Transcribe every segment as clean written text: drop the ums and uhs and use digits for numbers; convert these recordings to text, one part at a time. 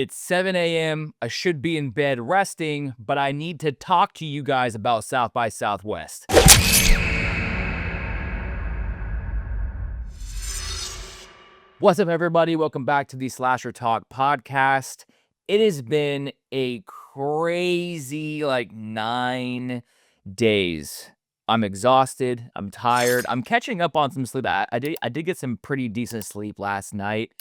It's 7 a.m. I should be in bed resting, but I need to talk to you guys about South by Southwest. What's up, everybody? Welcome back to the SlasherTalk podcast. It has been a crazy, 9 days. I'm exhausted. I'm tired. I'm catching up on some sleep. I did get some pretty decent sleep last night.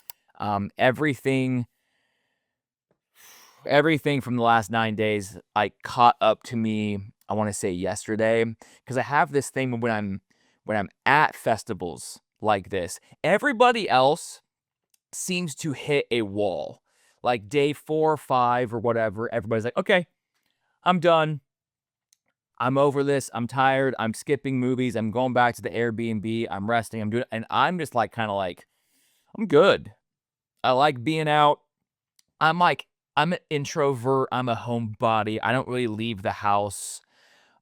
Everything from the last 9 days, caught up to me, I wanna say yesterday, because I have this thing when I'm at festivals like this, everybody else seems to hit a wall. Like, day 4 or 5 or whatever, everybody's like, "Okay, I'm done. I'm over this. I'm tired. I'm skipping movies. I'm going back to the Airbnb. I'm resting. I'm doing," and I'm just, kinda like, "I'm good. I like being out." I'm like, I'm an introvert, I'm a homebody, I don't really leave the house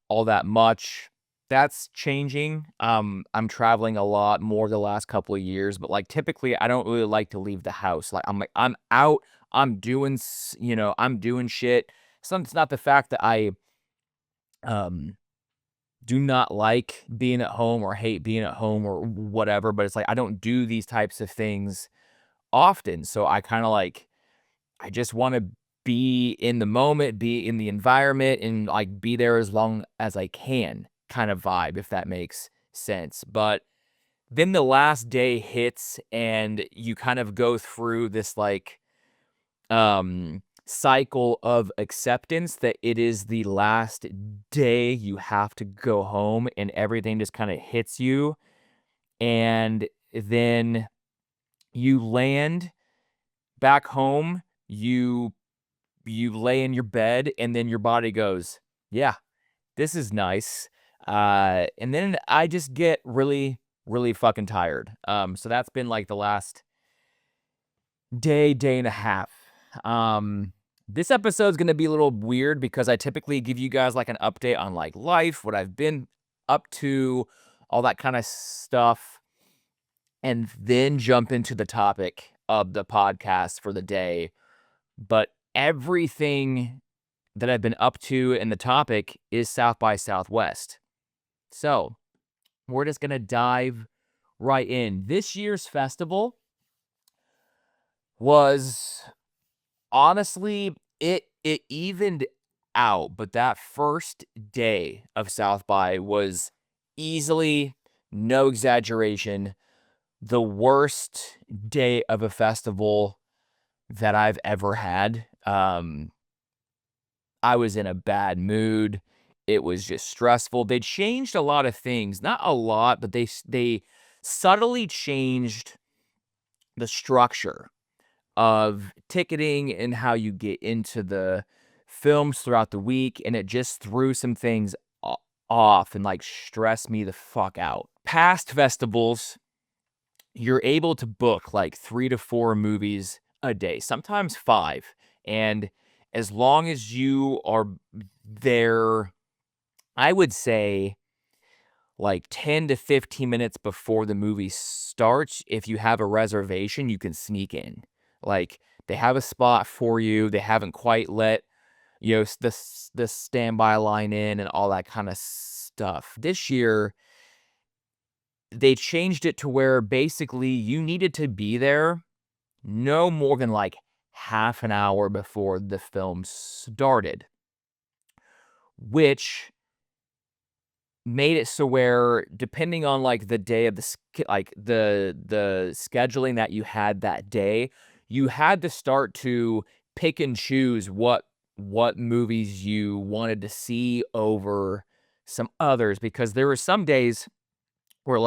all that much. That's changing. I'm traveling a lot more the last couple of years, but, typically, I don't really like to leave the house. I'm out, I'm doing I'm doing shit. It's not the fact that I, um, do not like being at home or hate being at home or whatever, but it's like I don't do these types of things often, so I kinda, I just wanna be in the moment, be in the environment, and, be there as long as I can kind of vibe, if that makes sense. But then the last day hits, and you kind of go through this, cycle of acceptance that it is the last day you have to go home, and everything just kinda hits you, and then you land back home, you lay in your bed, and then your body goes, "Yeah, this is nice." And then I just get really, really fucking tired. So that's been, the last day and a half. This episode's gonna be a little weird because I typically give you guys, an update on, life, what I've been up to, all that kinda stuff, and then jump into the topic of the podcast for the day. But everything that I've been up to in the topic is South by Southwest. So, we're just gonna dive right in. This year's festival was honestly, it evened out, but that first day of South by was easily, no exaggeration, the worst day of a festival that I've ever had. I was in a bad mood. It was just stressful. They changed a lot of things. Not a lot, but they subtly changed the structure of ticketing and how you get into the films throughout the week, and it just threw some things off and, stressed me the fuck out. Past festivals, you're able to book, 3 to 4 movies a day, sometimes 5, and as long as you are there, I would say, 10 to 15 minutes before the movie starts, if you have a reservation, you can sneak in. They have a spot for you, they haven't quite let, the standby line in and all that kinda stuff. This year, they changed it to where basically you needed to be there no more than, half an hour before the film started, which made it so where depending on, the day of the scheduling that you had that day, you had to start to pick and choose what movies you wanted to see over some others, because there were some days where,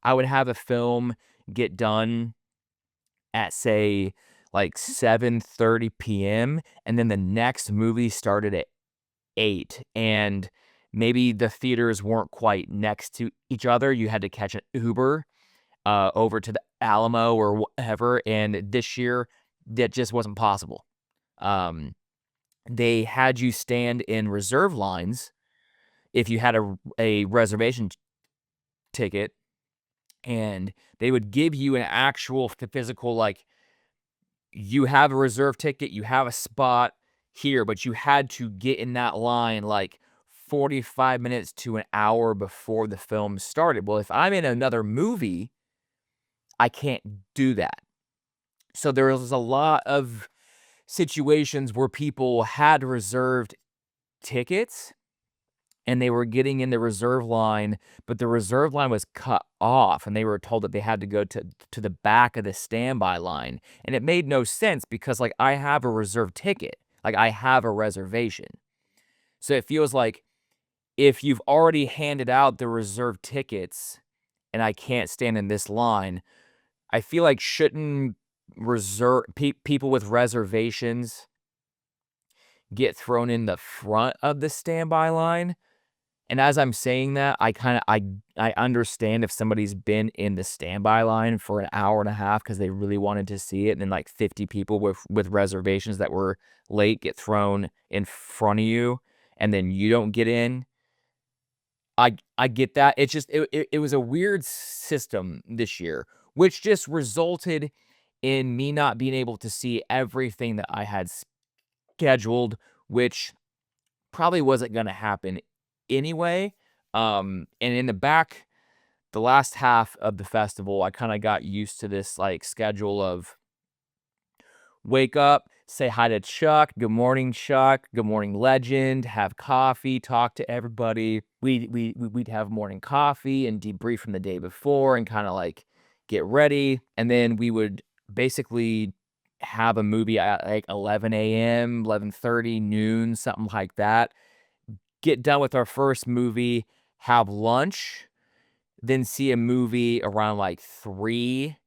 I would have a film get done at, say, 7:30 PM, and then the next movie started at 8, and maybe the theaters weren't quite next to each other. You had to catch an Uber, over to the Alamo or whatever, and this year, that just wasn't possible. Um, they had you stand in reserve lines if you had a reservation ticket, and they would give you an actual physical, you have a reserve ticket, you have a spot here, but you had to get in that line like 45 minutes to an hour before the film started. Well, if I'm in another movie, I can't do that. So there was a lot of situations where people had reserved tickets and they were getting in the reserve line, but the reserve line was cut off and they were told that they had to go to the back of the standby line. And it made no sense because like I have a reserved ticket. Like I have a reservation. So it feels like if you've already handed out the reserved tickets and I can't stand in this line, I feel like shouldn't people with reservations get thrown in the front of the standby line? And as I'm saying that, I understand if somebody's been in the standby line for an hour and a half because they really wanted to see it, and then like 50 people with reservations that were late get thrown in front of you, and then you don't get in. I get that. It's just it was a weird system this year, which just resulted in me not being able to see everything that I had scheduled, which probably wasn't gonna happen anyway. And in the last half of the festival, I kinda got used to this, like, schedule of wake up, say hi to Chuck, "Good morning, Chuck. Good morning, legend," have coffee, talk to everybody. We'd have morning coffee and debrief from the day before and kinda, like, get ready, and then we would basically have a movie at, like, 11 AM, 11:30, noon, something like that. Get done with our first movie, have lunch, then see a movie around, like, 3,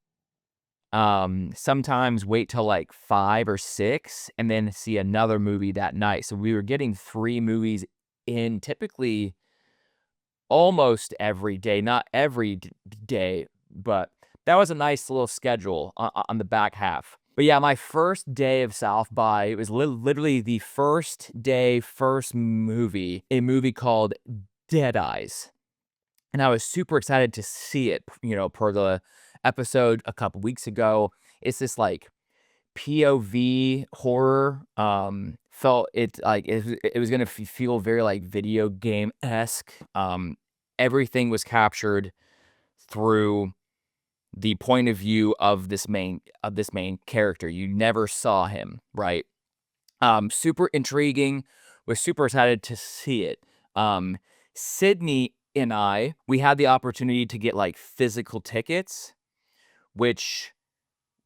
sometimes wait till, like, 5 or 6, and then see another movie that night. So we were getting 3 movies in typically almost every day, not every day, but that was a nice little schedule on the back half. But yeah, my first day of South by, it was literally the first day, first movie, a movie called Dead Eyes. And I was super excited to see it, per the episode a couple weeks ago. It's this like POV horror. Felt it like it was gonna feel very like video game esque. Everything was captured through the point of view of this main character. You never saw him, right? Super intriguing. Was super excited to see it. Sydney and we had the opportunity to get like physical tickets, which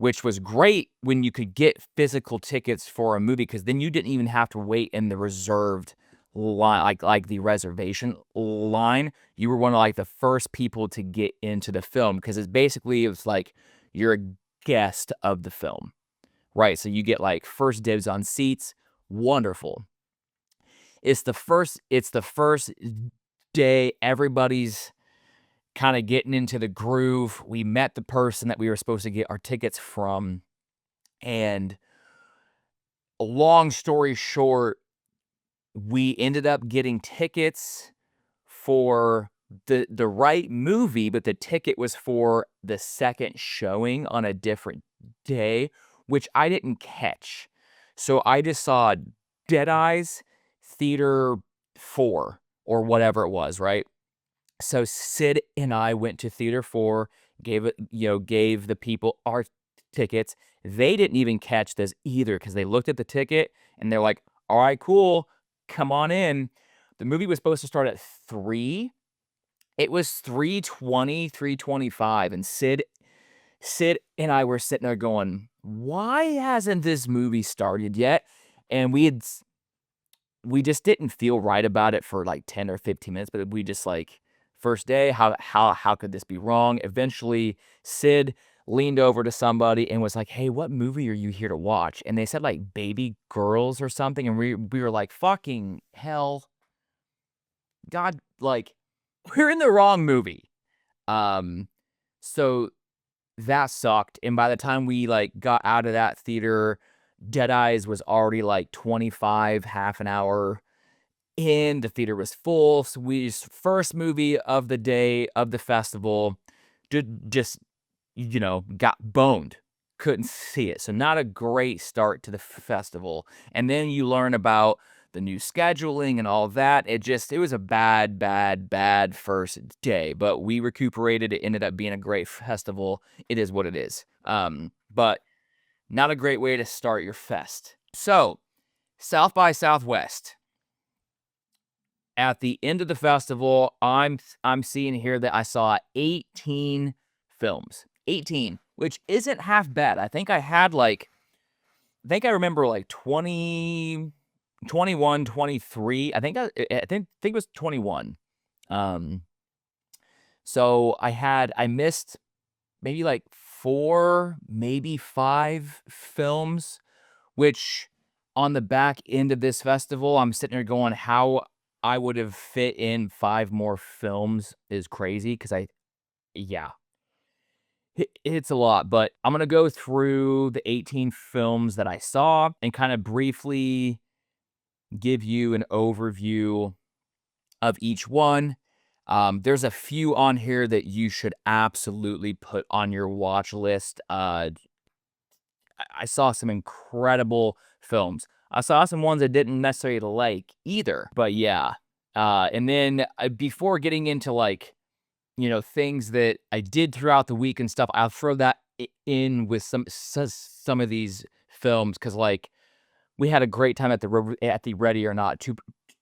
was great when you could get physical tickets for a movie because then you didn't even have to wait in the reserved line, like the reservation line. You were one of like the first people to get into the film because it was like you're a guest of the film, right? So you get like first dibs on seats. Wonderful. It's the first day. Everybody's kind of getting into the groove. We met the person that we were supposed to get our tickets from, and long story short, we ended up getting tickets for the right movie, but the ticket was for the second showing on a different day, which I didn't catch. So I just saw Dead Eyes Theater 4 or whatever it was, right? So Sid and I went to Theater 4, gave the people our tickets. They didn't even catch this either because they looked at the ticket and they're like, "All right, cool, come on in." The movie was supposed to start at 3. It was 3:20, 3:25, and Sid and I were sitting there going, "Why hasn't this movie started yet?" And we just didn't feel right about it for like 10 or 15 minutes, but we just like, first day, how could this be wrong? Eventually, Sid leaned over to somebody and was like, "Hey, what movie are you here to watch?" And they said like Baby Girls or something, and we were like, "Fucking hell, God, like we're in the wrong movie." Um, so that sucked. And by the time we like got out of that theater, Dead Eyes was already like 25, half an hour in. The theater was full. So first movie of the day of the festival, just got boned. couldn't see it. So not a great start to the festival. And then you learn about the new scheduling and all that. It was a bad first day, but we recuperated. It ended up being a great festival. It is what it is. But not a great way to start your fest. So, South by Southwest. At the end of the festival, I'm seeing here that I saw 18 films. 18, which isn't half bad. I think I remember like 20, 21, 23. I think it was 21. So I missed maybe like 4, maybe 5 films, which on the back end of this festival, I'm sitting here going, how I would have fit in 5 more films is crazy, because yeah, it's a lot. But I'm going to go through the 18 films that I saw and kind of briefly give you an overview of each one. There's a few on here that you should absolutely put on your watch list. I saw some incredible films. I saw some ones I didn't necessarily like either, but yeah. And then before getting into like, things that I did throughout the week and stuff, I'll throw that in with some of these films, because like we had a great time at the Ready or Not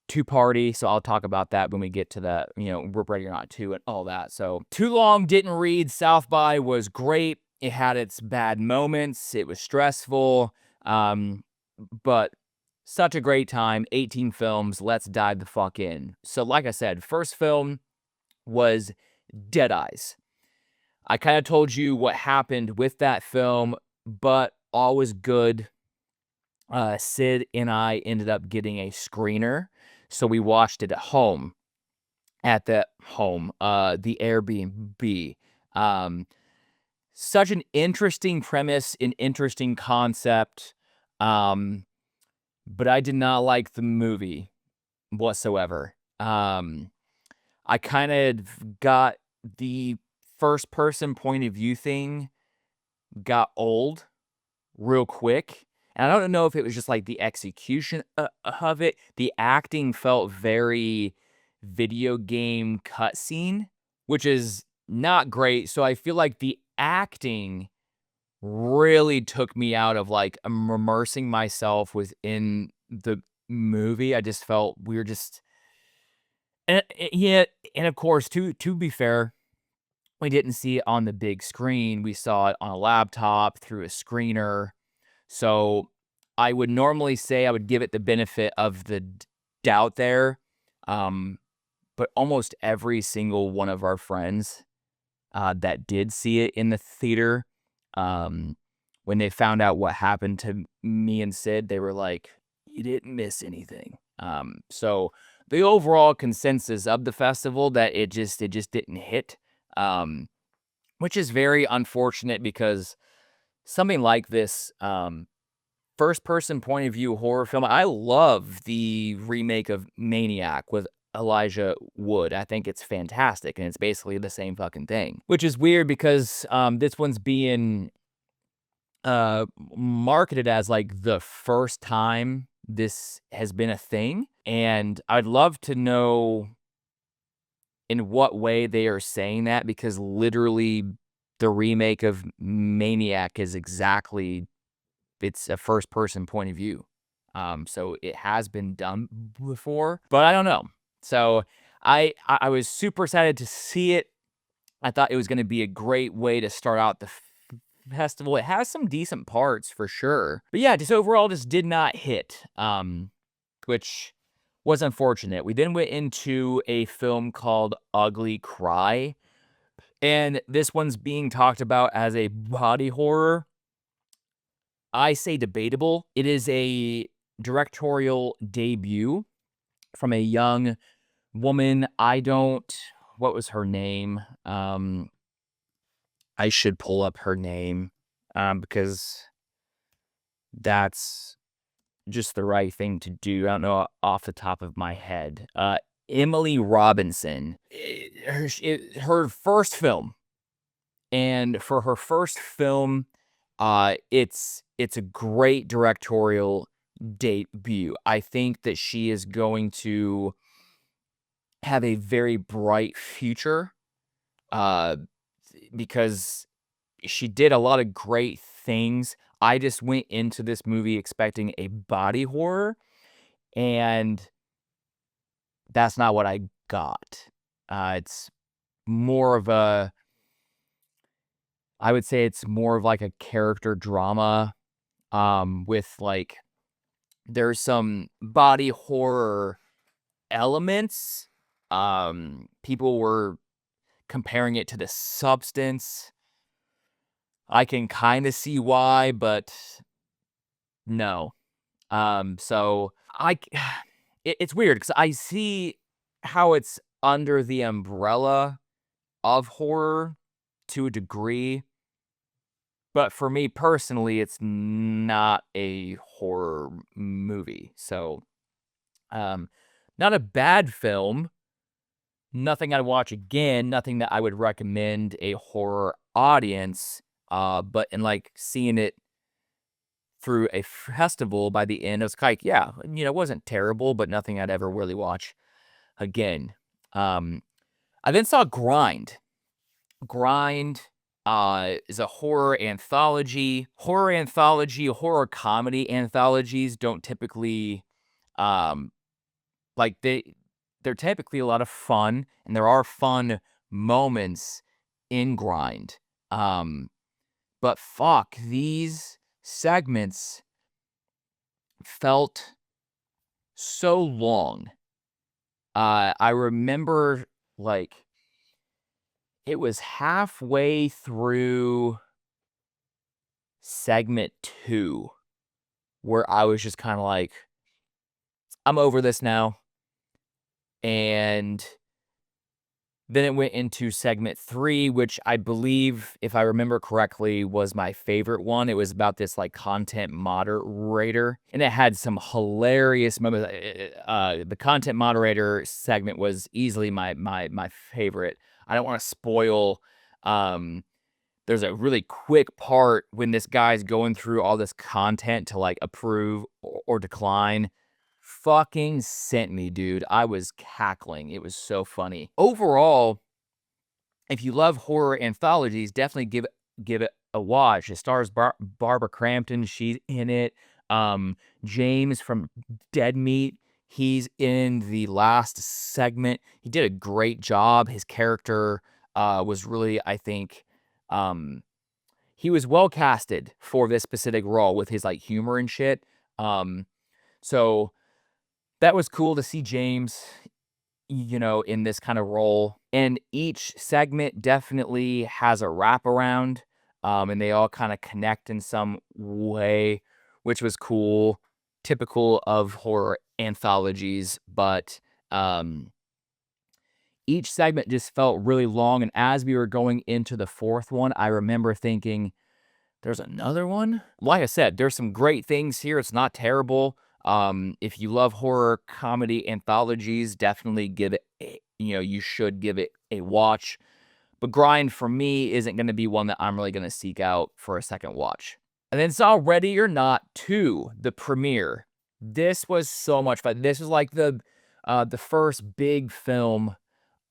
two party, so I'll talk about that when we get to that, Ready or Not 2 and all that. So Too Long Didn't Read. South by was great. It had its bad moments. It was stressful, but such a great time. 18 films. Let's dive the fuck in. So like I said, first film was Dead Eyes. I kind of told you what happened with that film, but all was good. Sid and I ended up getting a screener, so we watched it at home. The Airbnb. Such an interesting premise, an interesting concept, but I did not like the movie whatsoever. I kind of got the first-person point of view thing got old real quick. And I don't know if it was just like the execution of it. The acting felt very video game cutscene, which is not great. So I feel like the acting really took me out of like immersing myself within the movie. I just felt we were just, yeah. And of course, to be fair, we didn't see it on the big screen. We saw it on a laptop through a screener. So I would normally say I would give it the benefit of the doubt there. But almost every single one of our friends that did see it in the theater, when they found out what happened to me and Sid, they were like, you didn't miss anything. So the overall consensus of the festival that it just didn't hit, which is very unfortunate, because something like this, first-person point of view horror film. I love the remake of Maniac with Elijah Wood. I think it's fantastic, and it's basically the same fucking thing. Which is weird, because this one's being marketed as like the first time this has been a thing, and I'd love to know in what way they are saying that, because literally the remake of Maniac is it's a first-person point of view. So it has been done before, but I don't know. So I was super excited to see it. I thought it was going to be a great way to start out the festival. It has some decent parts for sure, but yeah, just overall just did not hit, which was unfortunate. We then went into a film called Ugly Cry, and this one's being talked about as a body horror. I say debatable. It is a directorial debut from a young woman. What was her name? I should pull up her name, because that's just the right thing to do. I don't know off the top of my head. Emily Robinson. Her first film. And for her first film, It's a great directorial debut. I think that she is going to have a very bright future, uh, because she did a lot of great things. I just went into this movie expecting a body horror, and that's not what I got. It's more of a I would say it's more of like a character drama, with like there's some body horror elements. People were comparing it to The Substance. I can kind of see why, but no. So it's weird because I see how it's under the umbrella of horror to a degree, but for me personally, it's not a horror movie. So, um, not a bad film, nothing I'd watch again, nothing that I would recommend a horror audience. But in like seeing it through a festival by the end, I was like, yeah, it wasn't terrible, but nothing I'd ever really watch again. I then saw Grind. Grind is a horror anthology. Horror comedy anthologies don't typically um like they're typically a lot of fun, and there are fun moments in Grind. But fuck, these segments felt so long. I remember like it was halfway through segment 2 where I was just kinda like, "I'm over this now," and then it went into segment 3, which I believe, if I remember correctly, was my favorite one. It was about this, like, content moderator, and it had some hilarious moments. The content moderator segment was easily my favorite. I don't wanna spoil, um there's a really quick part when this guy's going through all this content to, like, approve or decline. Fucking sent me, dude. I was cackling. It was so funny. Overall, if you love horror anthologies, definitely give it a watch. It stars Barbara Crampton. She's in it. Um, James from Dead Meat, he's in the last segment. He did a great job. His character was really, I think, um, he was well casted for this specific role with his like humor and shit. So that was cool to see James, in this kind of role. And each segment definitely has a wraparound, and they all kind of connect in some way, which was cool, typical of horror anthologies. But each segment just felt really long. And as we were going into the fourth one, I remember thinking, there's another one? Like I said, there's some great things here. It's not terrible. If you love horror comedy anthologies, definitely give it you should give it a watch. But Grind for me isn't going to be one that I'm really going to seek out for a second watch. And then saw Ready or Not 2, the premiere. This was so much fun. This was like the first big film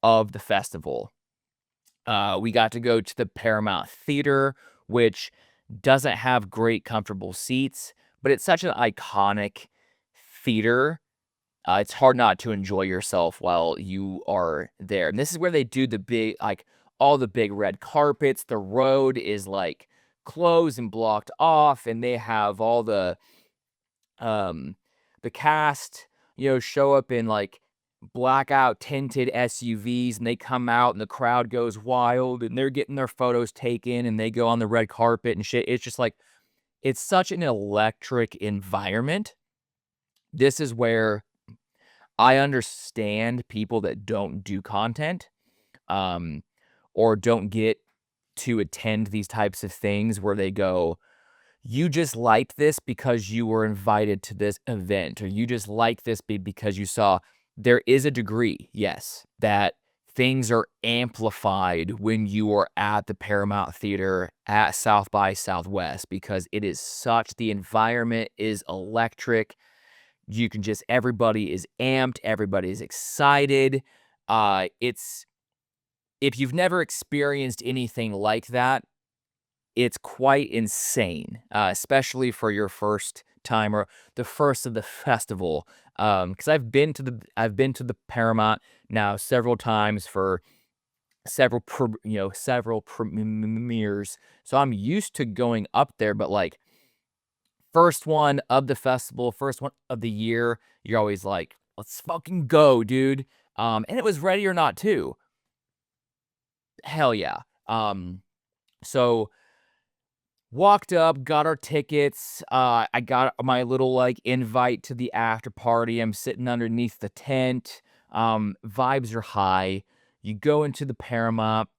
of the festival. We got to go to the Paramount Theater, which doesn't have great comfortable seats, but it's such an iconic theater. It's hard not to enjoy yourself while you are there. And this is where they do the big, like all the big red carpets. The road is like closed and blocked off, and they have all um the cast, show up in like blackout tinted SUVs, and they come out and the crowd goes wild and they're getting their photos taken and they go on the red carpet and shit. It's just like it's such an electric environment. This is where I understand people that don't do content, um, or don't get to attend these types of things where they go, you just liked this because you were invited to this event, or you just like this because you saw. There is a degree, yes, that things are amplified when you are at the Paramount Theater at South by Southwest because it is the environment is electric. You can just, everybody is amped, everybody is excited. It's, if you've never experienced anything like that, it's quite insane, especially for your first time or the first of the festival. Because I've been to the Paramount now several times for several premieres, so I'm used to going up there. But like first one of the festival, first one of the year, you're always like, let's fucking go, dude. And it was Ready or Not too. Hell yeah. So walked up, got our tickets. I got my little like invite to the after party. I'm sitting underneath the tent. Vibes are high. You go into the Paramount.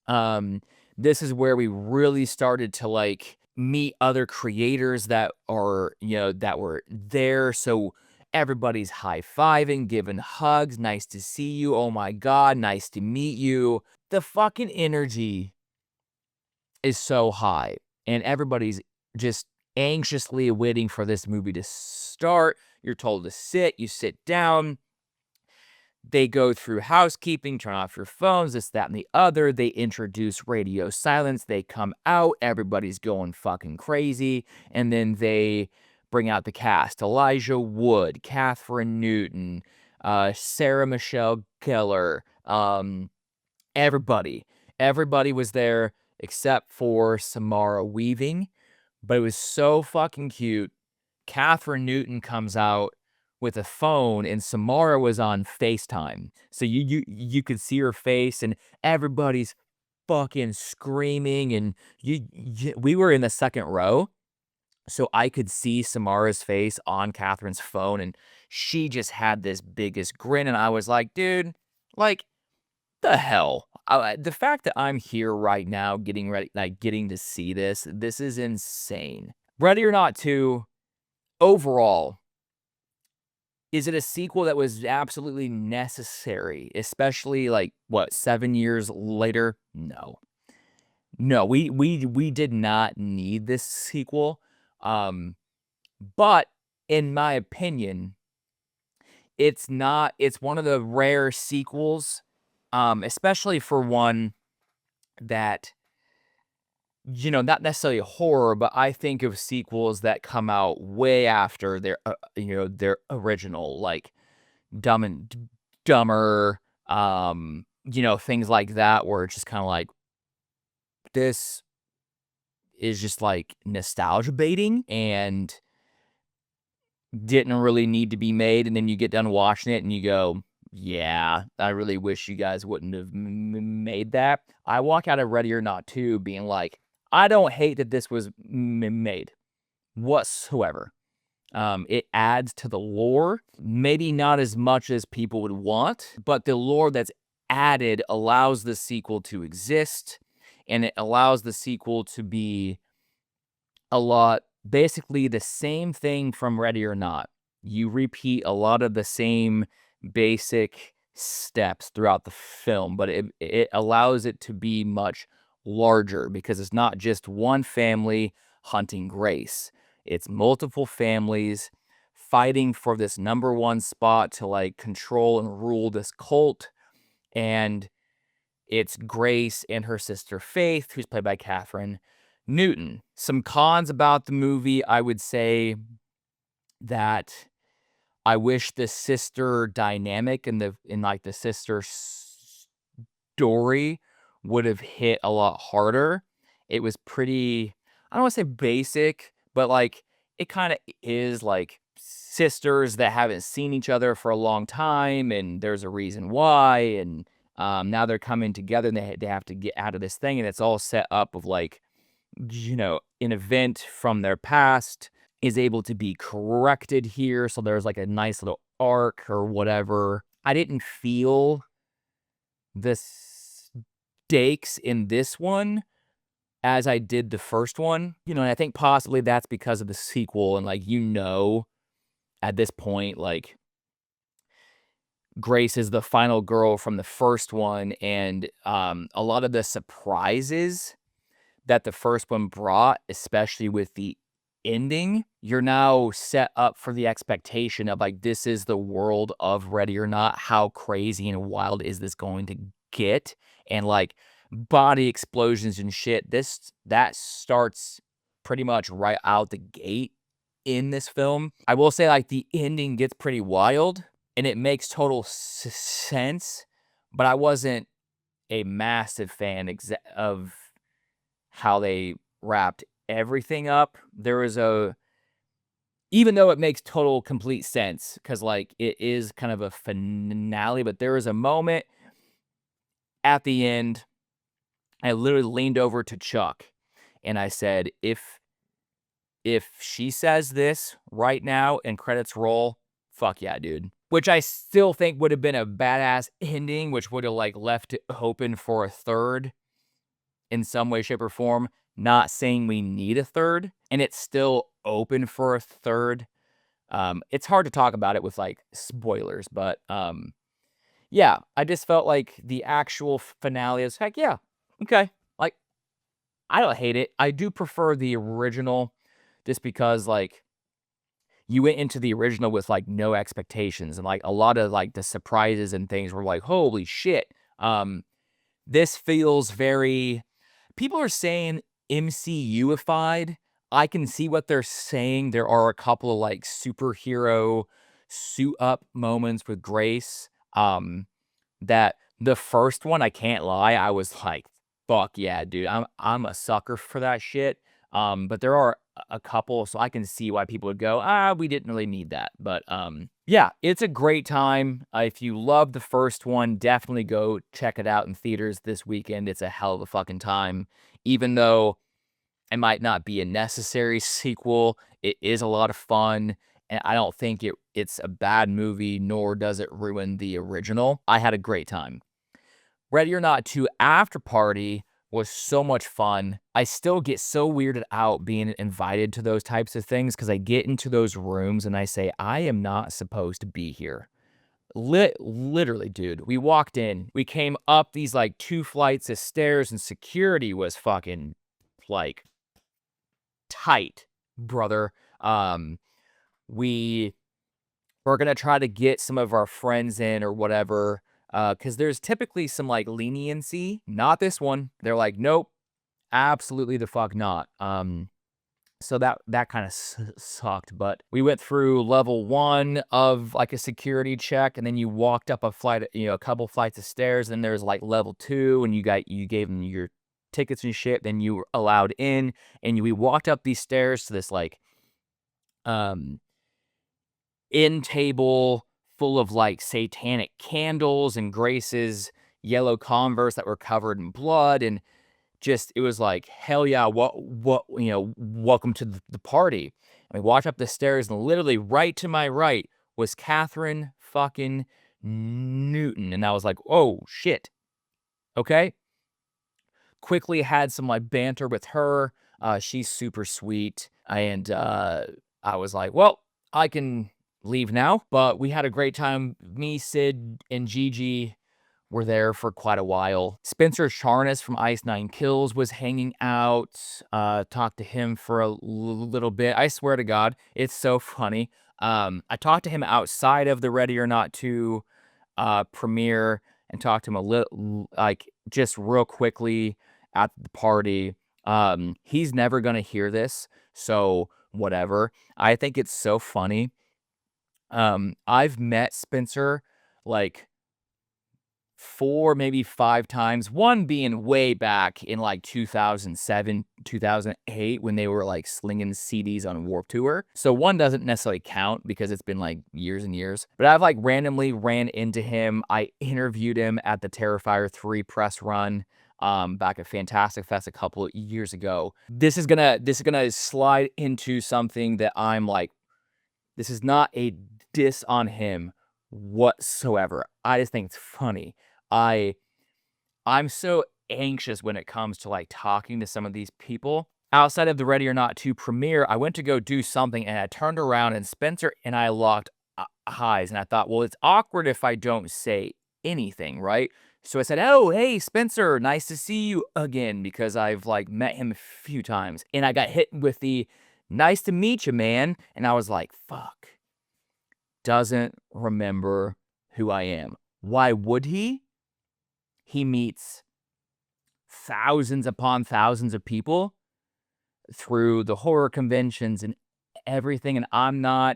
Um, this is where we really started to like meet other creators that are, that were there. So everybody's high-fiving, giving hugs. Nice to see you. Oh my God, nice to meet you. The fucking energy is so high, and everybody's just anxiously waiting for this movie to start. You're told to sit, you sit down. They go through housekeeping, turn off your phones, this, that, and the other. They introduce radio silence. They come out. Everybody's going fucking crazy. And then they bring out the cast. Elijah Wood, Catherine Newton, Sarah Michelle Gellar, everybody. Everybody was there except for Samara Weaving. But it was so fucking cute. Catherine Newton comes out with a phone, and Samara was on FaceTime. So you could see her face, and everybody's fucking screaming, and we were in the second row, so I could see Samara's face on Catherine's phone, and she just had this biggest grin, and I was like, dude, like, the hell? The fact that I'm here right now getting ready, like getting to see this is insane. Ready or Not 2, overall, is it a sequel that was absolutely necessary, especially, like, what, 7 years later? No. No, we did not need this sequel, but in my opinion, it's one of the rare sequels, especially for one that, not necessarily horror, but I think of sequels that come out way after their original, like Dumb and Dumber, things like that, where it's just kind of like, this is just like nostalgia baiting and didn't really need to be made. And then you get done watching it and you go, yeah, I really wish you guys wouldn't have made that. I walk out of Ready or Not 2 being like, I don't hate that this was made whatsoever. It adds to the lore, maybe not as much as people would want, but the lore that's added allows the sequel to exist, and it allows the sequel to be basically the same thing from Ready or Not. You repeat a lot of the same basic steps throughout the film, but it allows it to be much larger because it's not just one family hunting Grace. It's multiple families fighting for this number one spot to like control and rule this cult. And it's Grace and her sister Faith, who's played by Catherine Newton. Some cons about the movie, I would say that I wish the sister dynamic and the sister story would have hit a lot harder. It was pretty, I don't want to say basic, but like it kind of is like sisters that haven't seen each other for a long time, and there's a reason why, and now they're coming together and they have to get out of this thing, and it's all set up of like, an event from their past is able to be corrected here. So there's like a nice little arc or whatever. I didn't feel the stakes in this one as I did the first one. And I think possibly that's because of the sequel. And like, at this point, like, Grace is the final girl from the first one, and a lot of the surprises that the first one brought, especially with the ending, you're now set up for the expectation of, like, this is the world of Ready or Not. How crazy and wild is this going to get? And, like, body explosions and shit. That starts pretty much right out the gate in this film. I will say, like, the ending gets pretty wild, and it makes total sense, but I wasn't a massive fan of how they wrapped everything up. There was even though it makes total complete sense, because like it is kind of a finale, but there was a moment at the end. I literally leaned over to Chuck and I said, if she says this right now and credits roll, fuck yeah, dude. Which I still think would have been a badass ending, which would have like left it open for a third in some way, shape, or form. Not saying we need a third, and it's still open for a third. It's hard to talk about it with like spoilers, but yeah, I just felt like the actual finale is heck yeah, okay. Like I don't hate it. I do prefer the original, just because like you went into the original with like no expectations, and like a lot of like the surprises and things were like holy shit. This feels very, people are saying MCU-ified. I can see what they're saying. There are a couple of, like, superhero suit-up moments with Grace, that the first one, I can't lie, I was like, "Fuck yeah, dude." I'm a sucker for that shit, but there are a couple, so I can see why people would go, "Ah, we didn't really need that." But, yeah, it's a great time. If you love the first one, definitely go check it out in theaters this weekend. It's a hell of a fucking time. Even though it might not be a necessary sequel, it is a lot of fun, and I don't think it's a bad movie, nor does it ruin the original. I had a great time. Ready or Not 2 After Party was so much fun. I still get so weirded out being invited to those types of things, because I get into those rooms and I say, "I am not supposed to be here." Literally, dude. We walked in, we came up these, like, 2 flights of stairs, and security was fucking, like, tight, brother. We were gonna try to get some of our friends in or whatever, because there's typically some, like, leniency. Not this one. They're like, "Nope, absolutely the fuck not." So that kinda sucked, but we went through level 1 of, like, a security check, and then you walked up a flight, a couple flights of stairs, and there's, like, level 2, and you gave them your tickets and shit, then you were allowed in, and we walked up these stairs to this, like, um, end table full of, like, satanic candles and Grace's yellow Converse that were covered in blood, and just it was like, "Hell yeah, welcome to the party." And we walked up the stairs, and literally right to my right was Catherine fucking Newton, and I was like, "Oh, shit, okay." Quickly had some, like, banter with her. She's super sweet, and, I was like, "Well, I can leave now," but we had a great time. Me, Sid, and Gigi were there for quite a while. Spencer Charnas from Ice Nine Kills was hanging out. Talked to him for a little bit. I swear to God, it's so funny. I talked to him outside of the Ready or Not 2 premiere, and talked to him a little, like, just real quickly at the party. He's never gonna hear this, so whatever. I think it's so funny. I've met Spencer, like, 4, maybe 5 times, one being way back in, like, 2007, 2008 when they were, like, slinging CDs on Warped Tour. So one doesn't necessarily count because it's been, like, years and years. But I've, like, randomly ran into him. I interviewed him at the Terrifier 3 press run, back at Fantastic Fest a couple of years ago. This is gonna slide into something that I'm like, this is not a diss on him whatsoever. I just think it's funny. I I'm so anxious when it comes to, like, talking to some of these people. Outside of the Ready or Not 2 premiere, I went to go do something, and I turned around, and Spencer and I locked highs. And I thought, well, it's awkward if I don't say anything, right? So I said, oh, hey, Spencer, nice to see you again, because I've like met him a few times. And I got hit with the nice to meet you, man. And I was like, fuck, doesn't remember who I am. Why would he? He meets thousands upon thousands of people through the horror conventions and everything. And I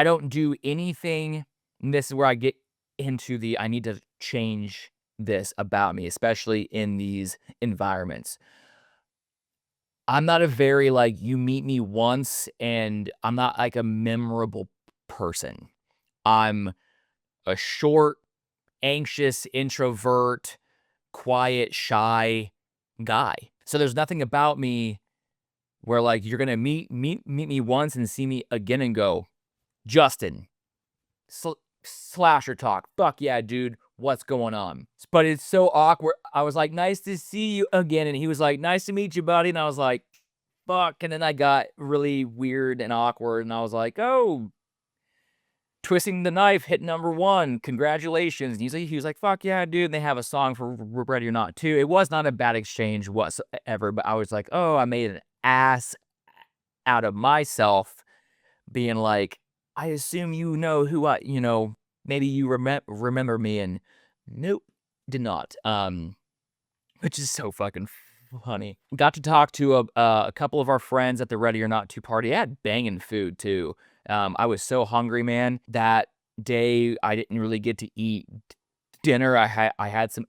don't do anything. And this is where I get into I need to change this about me, especially in these environments. I'm not a very, like, you meet me once, and I'm not like a memorable person. I'm a short, anxious, introvert, quiet, shy guy. So there's nothing about me where, like, you're gonna meet me once and see me again and go, Justin, SlasherTalk. Fuck yeah, dude. What's going on? But it's so awkward. I was like, nice to see you again. And he was like, nice to meet you, buddy. And I was like, fuck. And then I got really weird and awkward. And I was like, oh, twisting the knife hit #1. Congratulations. And he was like, fuck yeah, dude. And they have a song for Ready or Not too. It was not a bad exchange whatsoever. But I was like, oh, I made an ass out of myself being like, I assume you know who maybe you remember me, and nope, did not. Which is so fucking funny. Got to talk to a couple of our friends at the Ready or Not 2 party. I had banging food too. I was so hungry, man. That day I didn't really get to eat dinner. I had some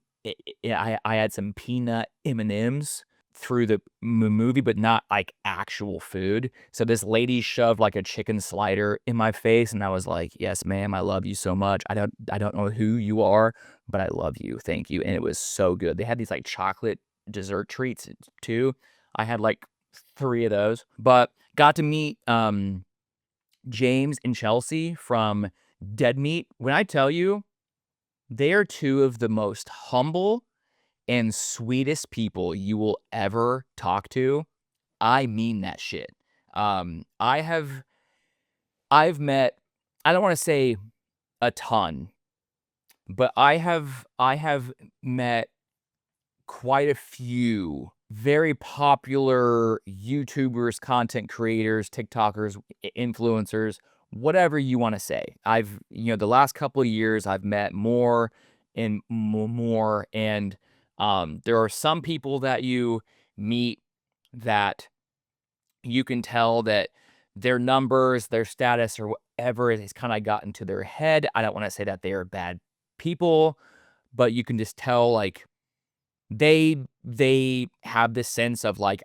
I had some peanut M&Ms through the movie, but not like actual food. So this lady shoved like a chicken slider in my face, and I was like, "Yes, ma'am, I love you so much. I don't know who you are, but I love you. Thank you." And it was so good. They had these like chocolate dessert treats too. I had like 3 of those, but got to meet James and Chelsea from Dead Meat. When I tell you, they are 2 of the most humble and sweetest people you will ever talk to. I mean that shit. I've met, I don't want to say a ton, but I have met quite a few very popular YouTubers, content creators, TikTokers, influencers, whatever you want to say. The last couple of years, I've met more and more. And there are some people that you meet that you can tell that their numbers, their status, or whatever has kind of gotten to their head. I don't want to say that they are bad people, but you can just tell, like, they have this sense of like,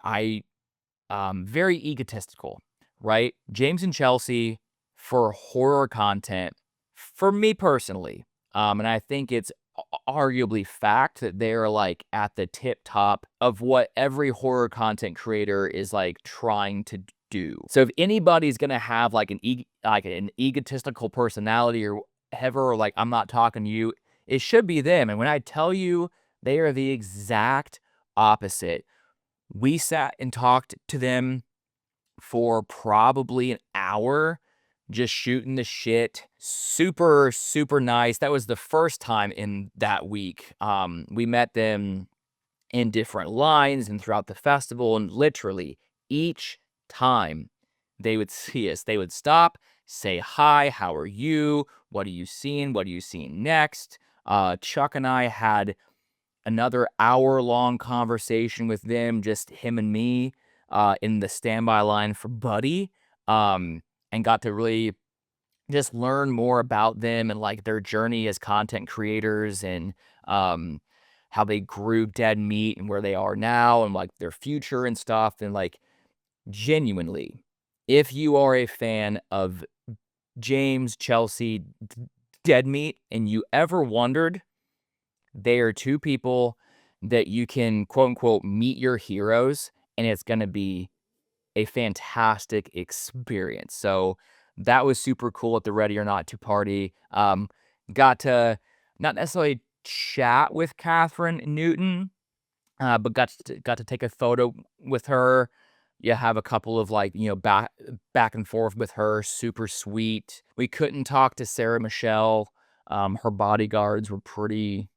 very egotistical, right? James and Chelsea, for horror content, for me personally, and I think it's arguably fact that they're like at the tip top of what every horror content creator is like trying to do. So if anybody's gonna have like an egotistical personality or whatever, or like, I'm not talking to you, it should be them. And when I tell you, they are the exact opposite. We sat and talked to them for probably an hour, just shooting the shit. Super, super nice. That was the first time in that week. We met them in different lines and throughout the festival, and literally each time they would see us, they would stop, say hi, how are you? What are you seeing? What are you seeing next? Chuck and I had another hour-long conversation with them, just him and me, in the standby line for Buddy, and got to really just learn more about them and, like, their journey as content creators, and, how they grew Dead Meat and where they are now, and, like, their future and stuff. And, like, genuinely, if you are a fan of James, Chelsea, Dead Meat, and you ever wondered, they are 2 people that you can, quote, unquote, "meet your heroes," and it's gonna be a fantastic experience. So, that was super cool at the Ready or Not 2 party. Got to not necessarily chat with Catherine Newton, but got to take a photo with her. You have a couple of, like, back and forth with her, super sweet. We couldn't talk to Sarah Michelle. Her bodyguards were pretty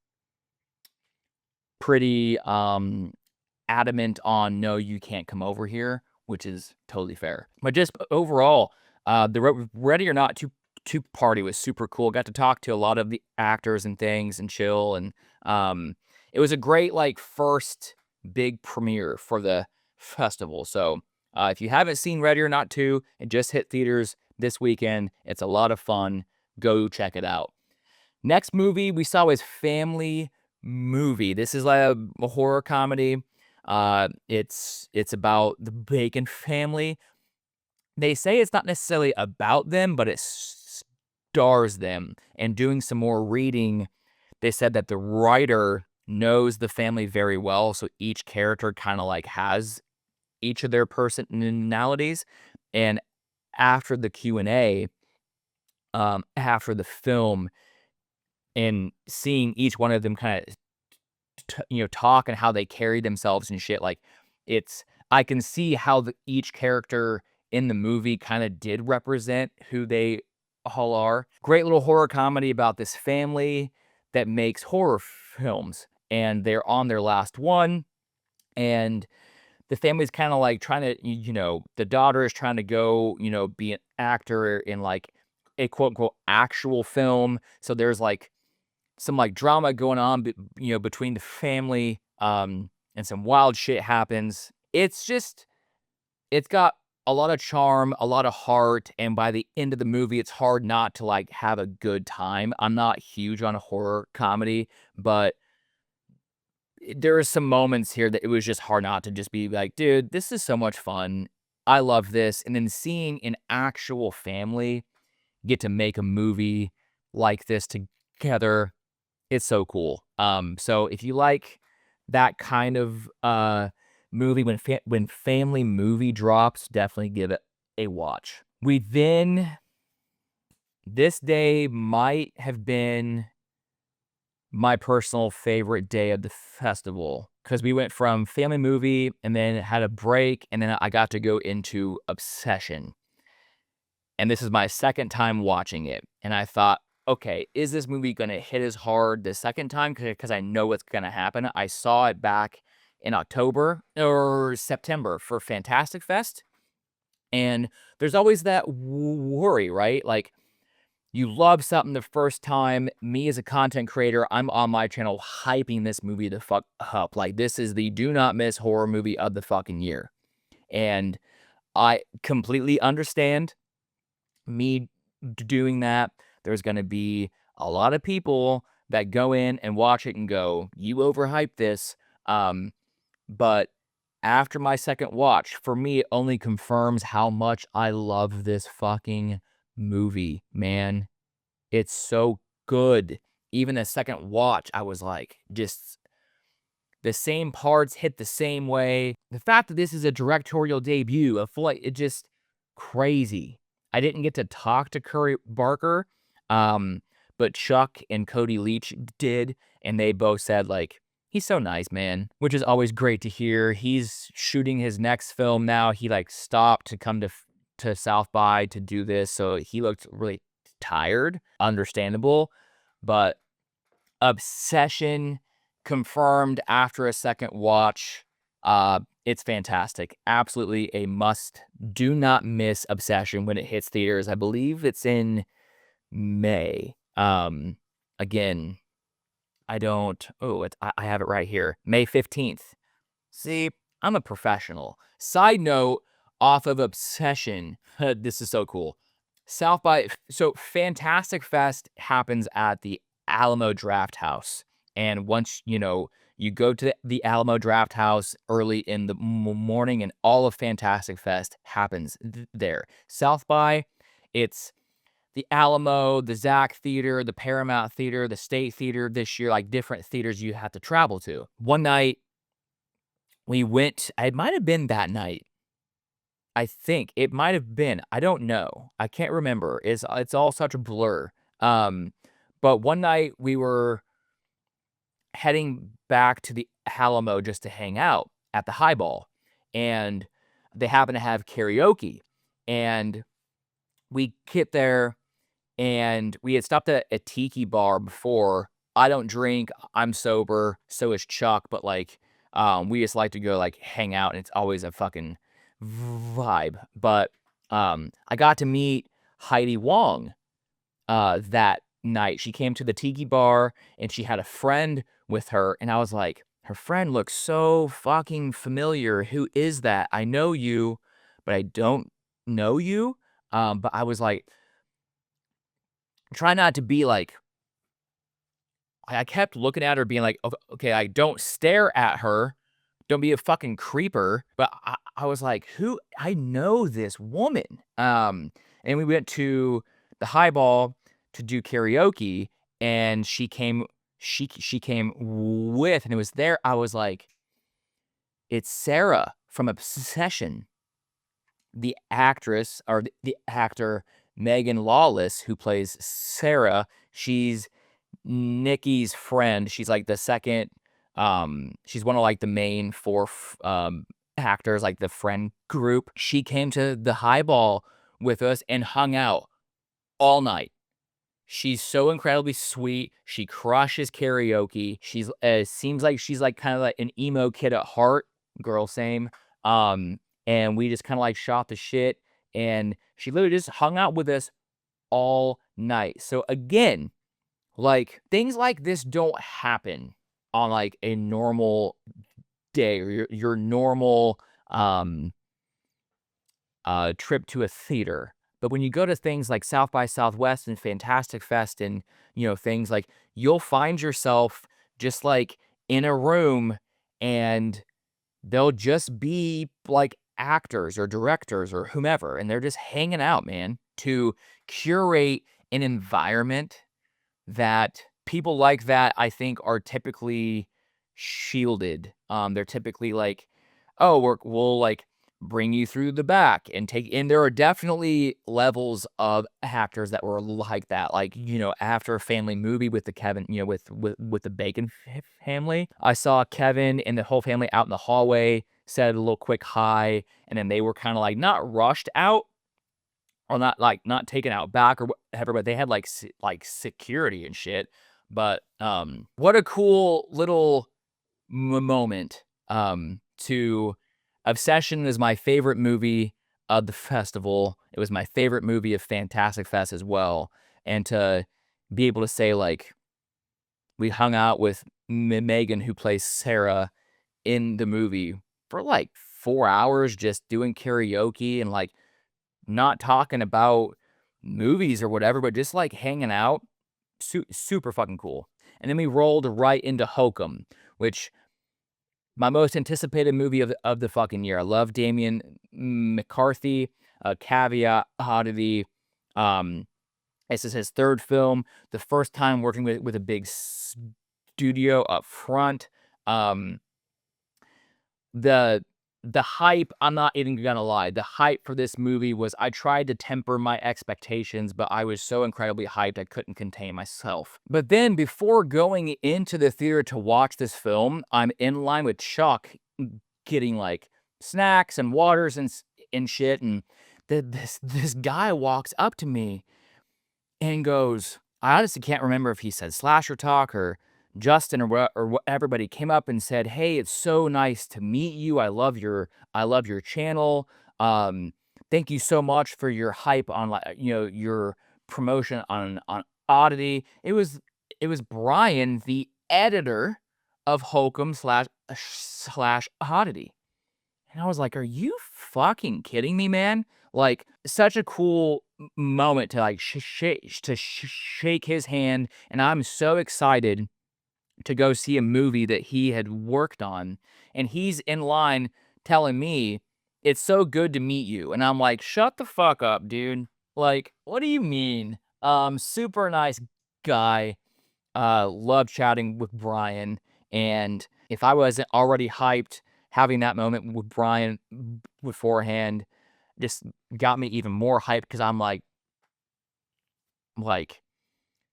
adamant on, "No, you can't come over here," which is totally fair. But just overall, the Ready or Not two party was super cool. Got to talk to a lot of the actors and things and chill, and, it was a great, like, first big premiere for the festival. So, if you haven't seen Ready or Not 2, it just hit theaters this weekend. It's a lot of fun. Go check it out. Next movie we saw was Family Movie. This is like a horror comedy. It's about the Bacon family. They say it's not necessarily about them, but it stars them. And doing some more reading, they said that the writer knows the family very well, so each character kind of like has each of their personalities. And after the Q&A, after the film, and seeing each one of them kind of talk and how they carry themselves and shit, like, I can see how each character in the movie kinda did represent who they all are. Great little horror comedy about this family that makes horror films, and they're on their last one, and the family's kinda, like, trying to the daughter is trying to go, be an actor in, like, a quote, unquote, "actual film," so there's, like, some, like, drama going on between the family, and some wild shit happens. It's got a lot of charm, a lot of heart, and by the end of the movie, it's hard not to, like, have a good time. I'm not huge on a horror comedy, but there are some moments here that it was just hard not to just be like, "Dude, this is so much fun. I love this," and then seeing an actual family get to make a movie like this together, it's so cool. So if you like that kind of, movie, when Family Movie drops, definitely give it a watch. We then This day might have been my personal favorite day of the festival, because we went from Family Movie and then had a break, and then I got to go into Obsession. And this is my second time watching it, and I thought, "Okay, is this movie gonna hit as hard the second time? Because I know what's gonna happen." I saw it back in October or September for Fantastic Fest, and there's always that worry, right? Like, you love something the first time. Me as a content creator, I'm on my channel hyping this movie the fuck up. Like, this is the do not miss horror movie of the fucking year, and I completely understand me doing that. There's gonna be a lot of people that go in and watch it and go, "You overhyped this." But after my second watch, for me, it only confirms how much I love this fucking movie, man. It's so good. Even the second watch, I was like, just the same parts hit the same way. The fact that this is a directorial debut, I feel like it just crazy. I didn't get to talk to Curry Barker, but Chuck and Cody Leach did, and they both said, like, he's so nice, man, which is always great to hear. He's shooting his next film now. He, like, stopped to come to South by to do this, so he looked really tired. Understandable, but Obsession confirmed after a second watch. It's fantastic. Absolutely a must. Do not miss Obsession when it hits theaters. I believe it's in May. Again, I don't. Oh, I have it right here. May 15th. See, I'm a professional. Side note, off of Obsession, this is so cool. So Fantastic Fest happens at the Alamo Draft House. And once, you go to the Alamo Draft House early in the morning, and all of Fantastic Fest happens there. South by, it's the Alamo, the Zach Theater, the Paramount Theater, the State Theater this year, like different theaters you have to travel to. One night, we went, it might have been that night. I think it might have been. I don't know. I can't remember. It's all such a blur. Um, but one night we were heading back to the Alamo just to hang out at the Highball, and they happen to have karaoke, and we get there, and we had stopped at a tiki bar before. I don't drink, I'm sober, so is Chuck, but, like, we just like to go, like, hang out, and it's always a fucking vibe, but, I got to meet Heidi Wong, that night. She came to the tiki bar, and she had a friend with her, and I was like, "Her friend looks so fucking familiar. Who is that? I know you, but I don't know you." But I was like, try not to be like, I kept looking at her being like, Okay, I don't stare at her. Don't be a fucking creeper." But I was like, who? I know this woman. And we went to the highball to do karaoke, and she came with, and it was there. I was like, it's Sarah from Obsession, the actress or the actor Megan Lawless, who plays Sarah. She's Nikki's friend. She's like the second, she's one of like the main four actors, like the friend group. She came to the highball with us and hung out all night. She's so incredibly sweet. She crushes karaoke. She's seems like she's like kind of like an emo kid at heart. Girl, same. Um, and we just kind of like shot the shit, and she literally just hung out with us all night. So again, like, things like this don't happen on, like, a normal day or your normal, trip to a theater. But when you go to things like South by Southwest and Fantastic Fest and, things like, you'll find yourself just, like, in a room, and they'll just be, like, actors or directors or whomever, and they're just hanging out, man, to curate an environment that people like that, I think, are typically shielded. They're typically like, "Oh, we'll, like, bring you through the back and take," and there are definitely levels of actors that were like that, like, after a family movie with the Kevin, with the Bacon family. I saw Kevin and the whole family out in the hallway, said a little quick hi, and then they were kinda, like, not rushed out, or not, like, not taken out back or whatever, but they had, like, security and shit. But, what a cool little moment, to Obsession is my favorite movie of the festival. It was my favorite movie of Fantastic Fest as well, and to be able to say, like, we hung out with Megan, who plays Sarah in the movie, for, like, 4 hours just doing karaoke and, like, not talking about movies or whatever, but just, like, hanging out. Super fucking cool. And then we rolled right into Hokum, which my most anticipated movie of the fucking year. I love Damian McCarthy, Caveat Oddity. Um, this is his third film, the first time working with a big studio up front. Um, the the hype, I'm not even gonna lie, the hype for this movie was, I tried to temper my expectations, but I was so incredibly hyped I couldn't contain myself. But then before going into the theater to watch this film, I'm in line with Chuck getting, like, snacks and waters and shit, and this guy walks up to me and goes, I honestly can't remember if he said SlasherTalk or Justin or whatever, but he came up and said, "Hey, it's so nice to meet you. I love your channel. Thank you so much for your hype on, like, your promotion on Oddity." It was Brian, the editor of Hokum slash Oddity. And I was like, "Are you fucking kidding me, man?" Like, such a cool moment to, like, shake his hand, and I'm so excited to go see a movie that he had worked on, and he's in line telling me, "It's so good to meet you," and I'm like, "Shut the fuck up, dude. Like, what do you mean?" Super nice guy. Love chatting with Brian, and if I wasn't already hyped, having that moment with Brian beforehand just got me even more hyped because I'm like,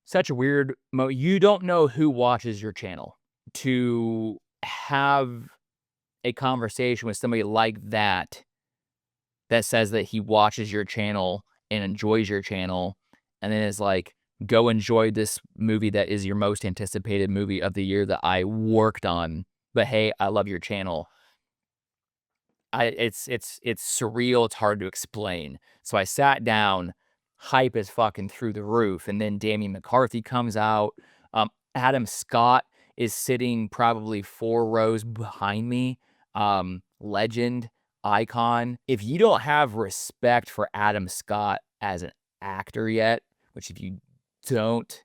such a weird you don't know who watches your channel. To have a conversation with somebody like that that says that he watches your channel and enjoys your channel, and then is like, "Go enjoy this movie that is your most anticipated movie of the year that I worked on, but hey, I love your channel." It's surreal, it's hard to explain. So I sat down, hype is fucking through the roof, and then Damian McCarthy comes out. Adam Scott is sitting probably 4 rows behind me. Legend, icon. If you don't have respect for Adam Scott as an actor yet, which if you don't,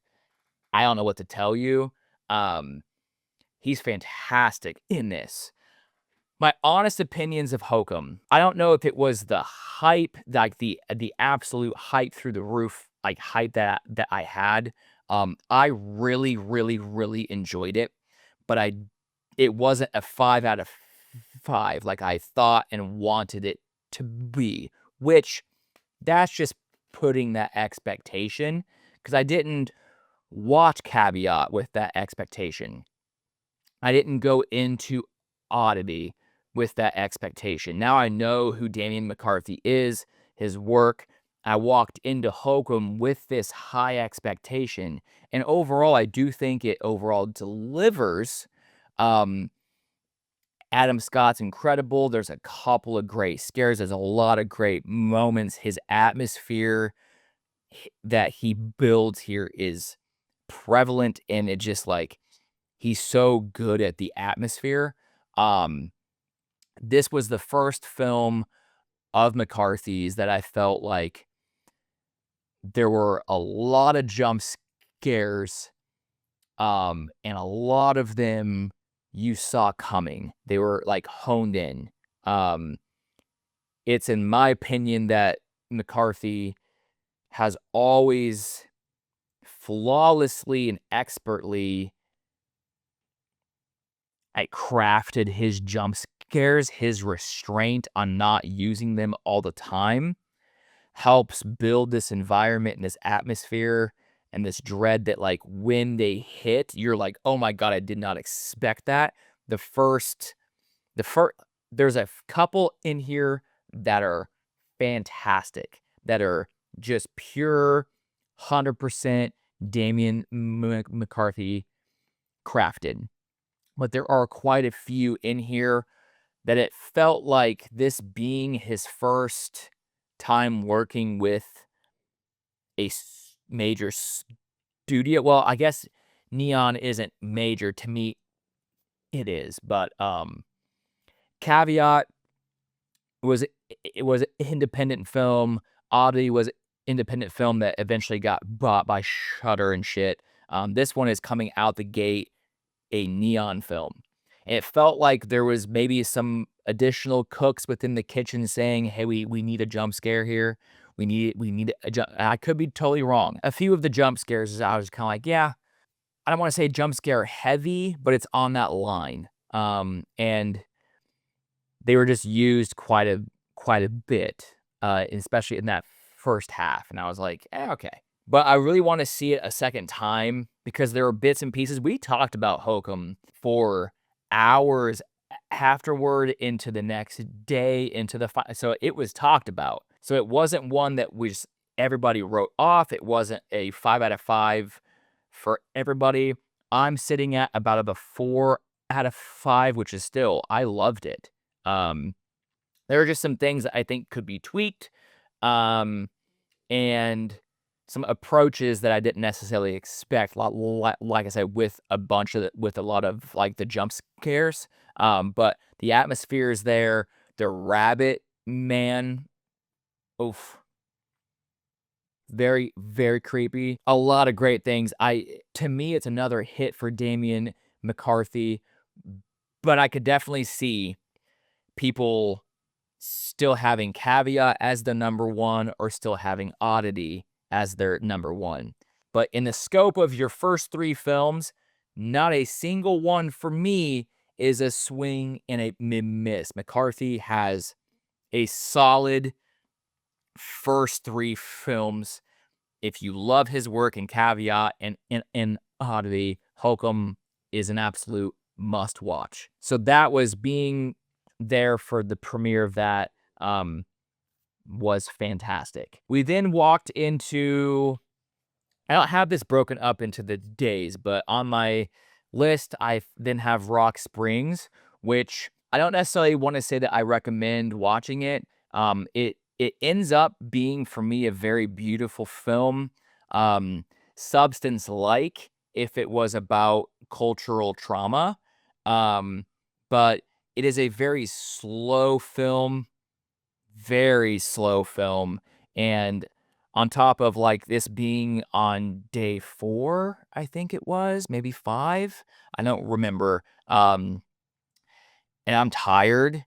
I don't know what to tell you. Um, he's fantastic in this. My honest opinions of Hokum. I don't know if it was the hype, like the absolute hype through the roof, like hype that I had. I really, really, really enjoyed it, but it wasn't a 5 out of 5 like I thought and wanted it to be, which that's just putting that expectation because I didn't watch Caveat with that expectation. I didn't go into Oddity with that expectation. Now I know who Damian McCarthy is, his work. I walked into Hokum with this high expectation, and overall, I do think it overall delivers. Um, Adam Scott's incredible. There's a couple of great scares. There's a lot of great moments. His atmosphere that he builds here is prevalent, and it just like he's so good at the atmosphere. Um, this was the first film of McCarthy's that I felt like there were a lot of jump scares, and a lot of them you saw coming. They were like honed in. Um, it's in my opinion that McCarthy has always flawlessly and expertly crafted his jump scares. His restraint on not using them all the time helps build this environment and this atmosphere and this dread that like when they hit, you're like, oh my God, I did not expect that. The first, there's a couple in here that are fantastic, that are just pure 100% Damian McCarthy crafted. But there are quite a few in here that it felt like this being his first time working with a major studio. Well, I guess Neon isn't major to me. It is, but Caveat was it was an independent film. Oddity was independent film that eventually got bought by Shudder and shit. This one is coming out the gate a Neon film. And it felt like there was maybe some additional cooks within the kitchen saying, "Hey, we need a jump scare here. We need a jump." I could be totally wrong. A few of the jump scares, I was kind of like, yeah, I don't want to say jump scare heavy, but it's on that line. And they were just used quite a bit, especially in that first half. And I was like, okay. But I really want to see it a second time because there are bits and pieces. We talked about Hokum for hours afterward into the next day into the so it was talked about. So it wasn't one that was everybody wrote off. It wasn't a 5 out of 5 for everybody. I'm sitting at about a 4 out of 5, which is still I loved it. Um, there are just some things that I think could be tweaked, and some approaches that I didn't necessarily expect. Like I said, with a lot of like the jump scares. But the atmosphere is there. The rabbit man, oof, very very creepy. A lot of great things. To me, it's another hit for Damian McCarthy, but I could definitely see people still having Caveat as the number one or still having Oddity as their number one. But in the scope of your first 3 films, not a single one for me is a swing and a miss. McCarthy has a solid first 3 films. If you love his work in Caveat and Oddity, Hokum is an absolute must watch. So that was being there for the premiere of that. was fantastic. We then walked into, I don't have this broken up into the days, but on my list, I then have Rock Springs, which I don't necessarily want to say that I recommend watching it. It ends up being for me a very beautiful film, um, substance like if it was about cultural trauma, um, but it is a very slow film, and on top of, like, this being on day 4, I think it was, maybe 5? I don't remember, and I'm tired.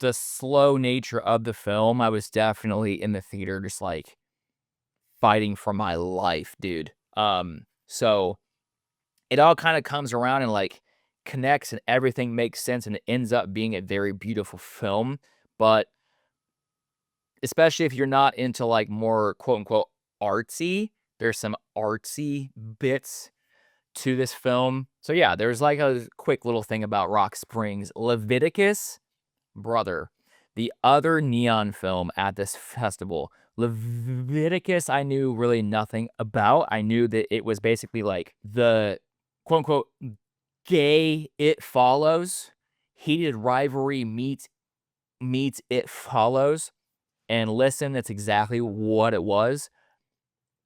The slow nature of the film, I was definitely in the theater just, like, fighting for my life, dude. So it all kinda comes around and, like, connects and everything makes sense, and it ends up being a very beautiful film, but especially if you're not into, like, more quote unquote artsy. There's some artsy bits to this film. So yeah, there's like a quick little thing about Rock Springs. Leviticus, brother, the other neon film at this festival. Leviticus, I knew really nothing about. I knew that it was basically like the quote unquote gay It Follows. Heated rivalry meets It Follows. And listen, that's exactly what it was.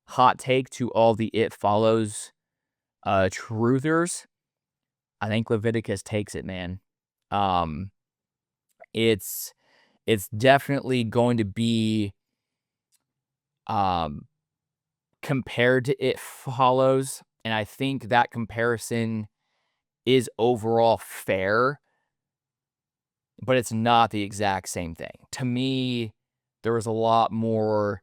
Hot take to all the It Follows truthers. I think Leviticus takes it, man. Um, it's it's definitely going to be um compared to It Follows, and I think that comparison is overall fair, but it's not the exact same thing. To me, there was a lot more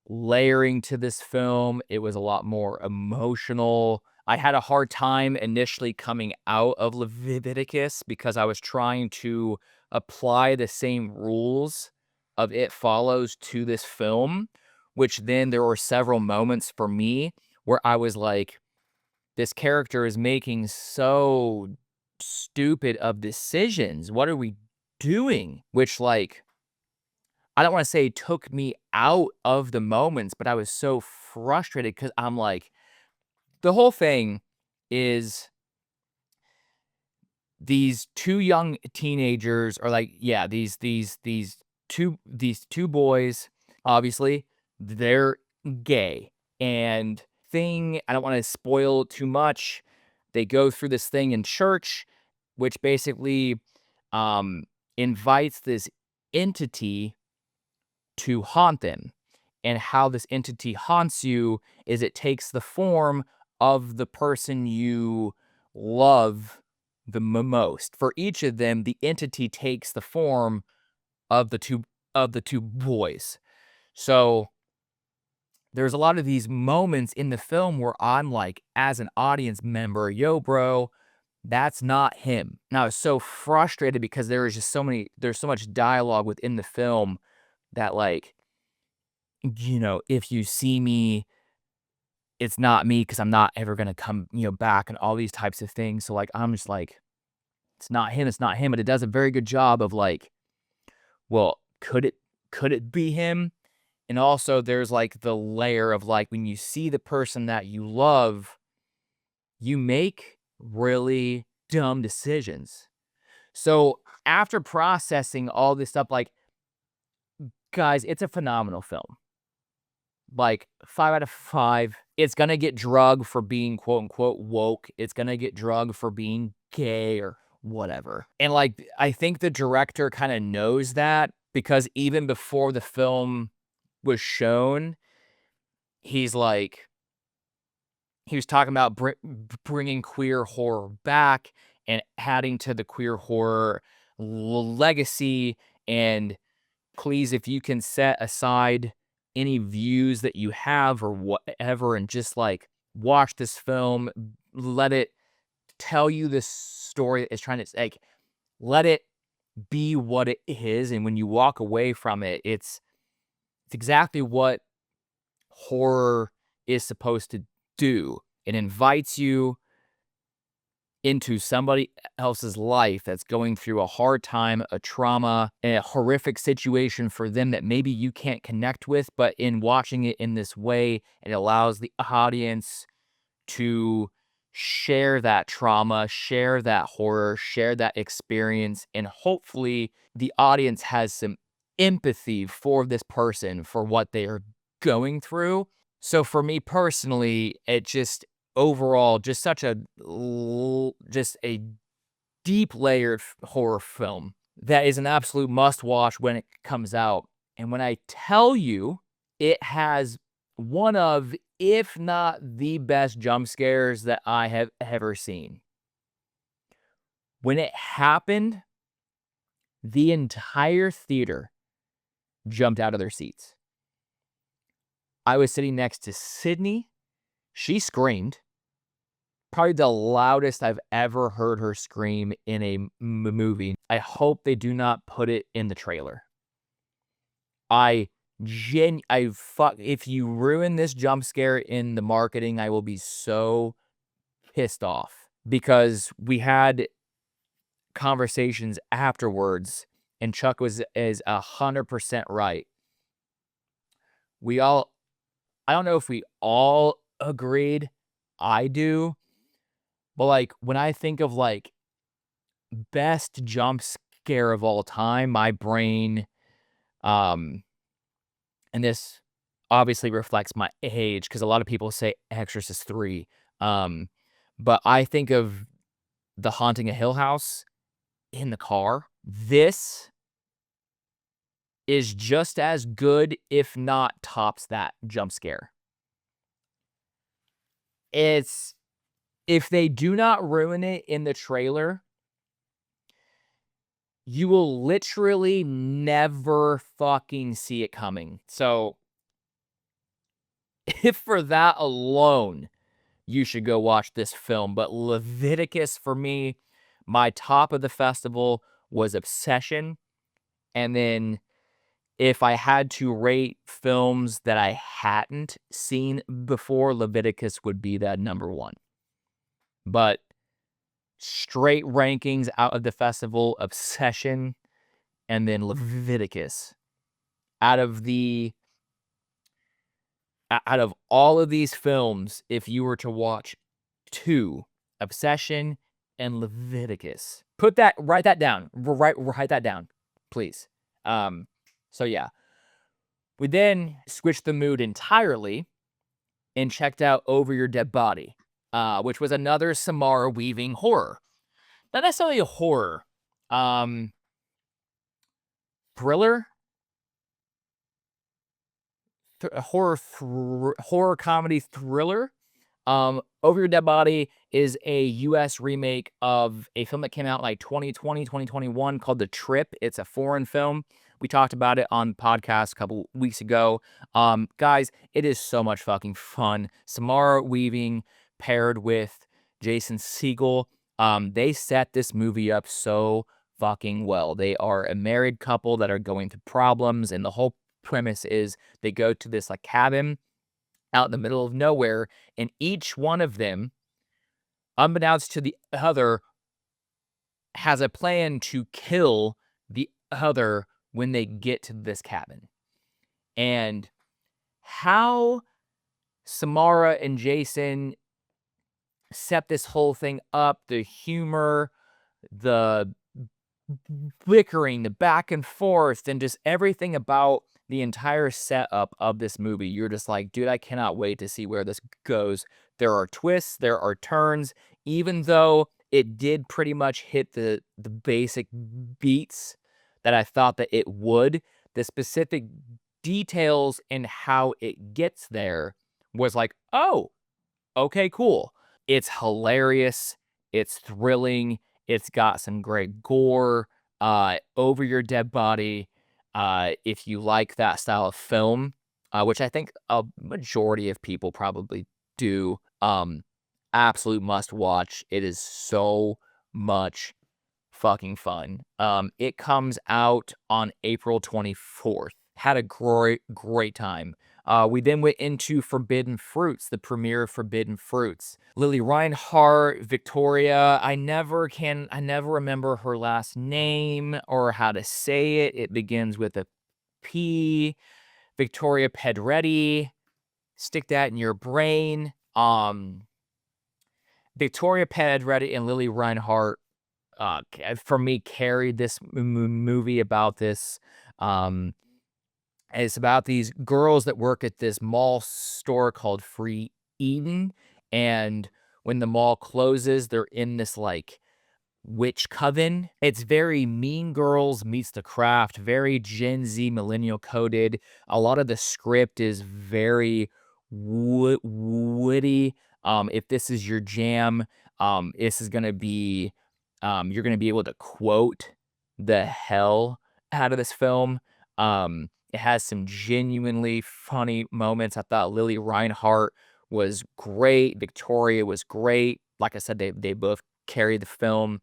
layering to this film. It was a lot more emotional. I had a hard time initially coming out of Leviticus because I was trying to apply the same rules of It Follows to this film, which then there were several moments for me where I was like, this character is making so stupid of decisions. What are we doing? Which, like, I don't wanna say took me out of the moments, but I was so frustrated because 'cause I'm like, the whole thing is these 2 young teenagers are like, yeah, these two boys, obviously, they're gay, and I don't wanna spoil too much, they go through this thing in church, which basically, um, invites this entity to haunt them. And how this entity haunts you is it takes the form of the person you love the most. For each of them, the entity takes the form of the two boys. So there's a lot of these moments in the film where I'm like, as an audience member, yo, bro, that's not him. And I was so frustrated because there's so much dialogue within the film that, like, if you see me, it's not me because 'cause I'm not ever gonna come, back and all these types of things. So, like, I'm just like, it's not him, but it does a very good job of, like, well, could it be him? And also there's, like, the layer of, like, when you see the person that you love, you make really dumb decisions. So, after processing all this stuff, like, guys, it's a phenomenal film. Like, 5 out of 5. It's gonna get drugged for being quote unquote woke. It's gonna get drugged for being gay or whatever. And, like, I think the director kinda knows that because even before the film was shown, he's like he was talking about bringing queer horror back and adding to the queer horror legacy, and please, if you can set aside any views that you have or whatever and just, like, watch this film, let it tell you this story it's trying to, like, let it be what it is, and when you walk away from it, it's exactly what horror is supposed to do. It invites you into somebody else's life that's going through a hard time, a trauma, a horrific situation for them that maybe you can't connect with, but in watching it in this way, it allows the audience to share that trauma, share that horror, share that experience, and hopefully the audience has some empathy for this person for what they are going through. So for me personally, it just overall just such a just a deep layered horror film that is an absolute must watch when it comes out. And when I tell you it has one of, if not the best jump scares that I have ever seen. When it happened, the entire theater jumped out of their seats. I was sitting next to Sydney. She screamed. Probably the loudest I've ever heard her scream in a movie. I hope they do not put it in the trailer. If you ruin this jump scare in the marketing, I will be so pissed off, because we had conversations afterwards and Chuck is 100% right. I don't know if we all agreed. I do. But like when I think of like best jump scare of all time, my brain, and this obviously reflects my age because a lot of people say Exorcist 3. But I think of The Haunting of Hill House in the car. This is just as good, if not tops that jump scare. It's if they do not ruin it in the trailer, you will literally never fucking see it coming. So, if for that alone, you should go watch this film. But Leviticus, for me, my top of the festival was Obsession. And then if I had to rate films that I hadn't seen before, Leviticus would be that number one. But straight rankings out of the festival, Obsession, and then Leviticus. Out of all of these films, if you were to watch two, Obsession and Leviticus, write that down. Write that down, please. So yeah. We then switched the mood entirely and checked out Over Your Dead Body, which was another Samara Weaving horror. Not necessarily a horror, thriller, horror comedy thriller. Over Your Dead Body is a US remake of a film that came out like 2020, 2021 called The Trip. It's a foreign film. We talked about it on podcast a couple weeks ago. Guys, it is so much fucking fun. Samara Weaving paired with Jason Segel. They set this movie up so fucking well. They are a married couple that are going through problems, and the whole premise is they go to this like cabin out in the middle of nowhere, and each one of them, unbeknownst to the other, has a plan to kill the other when they get to this cabin. And how Samara and Jason set this whole thing up, the humor, the bickering, the back and forth, and just everything about the entire setup of this movie. You're just like, dude, I cannot wait to see where this goes. There are twists, there are turns, even though it did pretty much hit the basic beats that I thought that it would. The specific details and how it gets there was like, oh, okay, cool. It's hilarious. It's thrilling. It's got some great gore. Over Your Dead Body. If you like that style of film, which I think a majority of people probably do, absolute must watch. It is so much fucking fun. It comes out on April 24th. Had a great time. We then went into Forbidden Fruits, the premiere of Forbidden Fruits. Lily Reinhart, Victoria, I never remember her last name or how to say it. It begins with a P. Victoria Pedretti, stick that in your brain. Victoria Pedretti and Lily Reinhart, for me, carried this movie about this. It's about these girls that work at this mall store called Free Eden, and when the mall closes, they're in this, like, witch coven. It's very Mean Girls meets The Craft, very Gen Z millennial coded. A lot of the script is very witty. If this is your jam, this is gonna be, you're gonna be able to quote the hell out of this film. It has some genuinely funny moments. I thought Lily Reinhart was great. Victoria was great. Like I said, they both carried the film.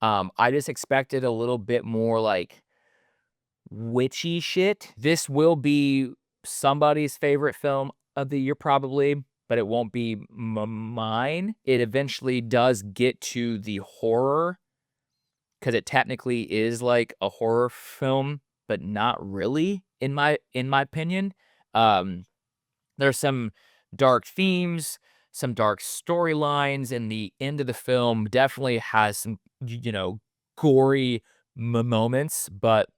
I just expected a little bit more, like, witchy shit. This will be somebody's favorite film of the year probably, but it won't be mine. It eventually does get to the horror, because it technically is, like, a horror film, but not really, in my opinion. Um, there's some dark themes, some dark storylines, and the end of the film definitely has some, gory moments, but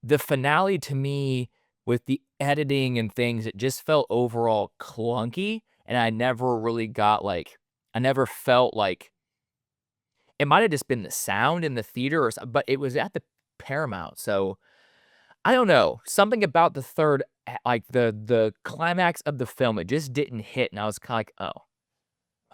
the finale to me, with the editing and things, it just felt overall clunky, and I never really got, like, I never felt like it might have just been the sound in the theater or something, but it was at the Paramount, so I don't know. Something about the third like, the climax of the film, it just didn't hit, and I was kinda like, "Oh,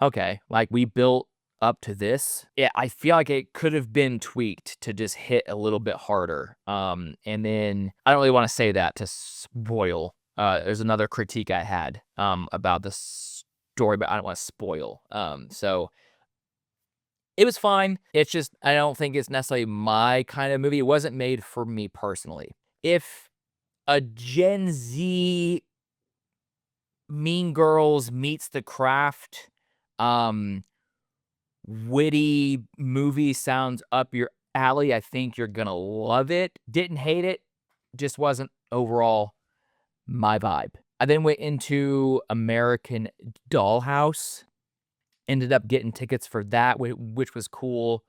okay." Like, we built up to this. Yeah, I feel like it could have been tweaked to just hit a little bit harder. And then I don't really wanna say that to spoil. There's another critique I had, about the story, but I don't wanna spoil. So it was fine. It's just I don't think it's necessarily my kind of movie. It wasn't made for me personally. If a Gen Z Mean Girls meets The Craft, um, witty movie sounds up your alley, I think you're gonna love it. Didn't hate it, just wasn't overall my vibe. I then went into American Dollhouse, ended up getting tickets for that, which was cool.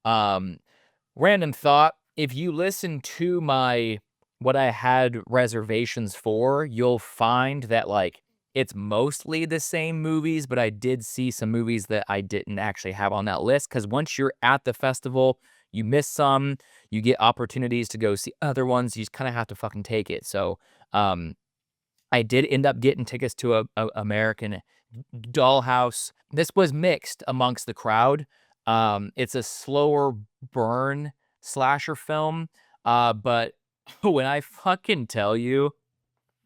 Um, Random thought, if you listen to my what I had reservations for, you'll find that, like, it's mostly the same movies, but I did see some movies that I didn't actually have on that list. Because once you're at the festival, you miss some, you get opportunities to go see other ones, you just kinda have to fucking take it. So, I did end up getting tickets to a American Dollhouse. This was mixed amongst the crowd. It's a slower burn slasher film, but when I fucking tell you,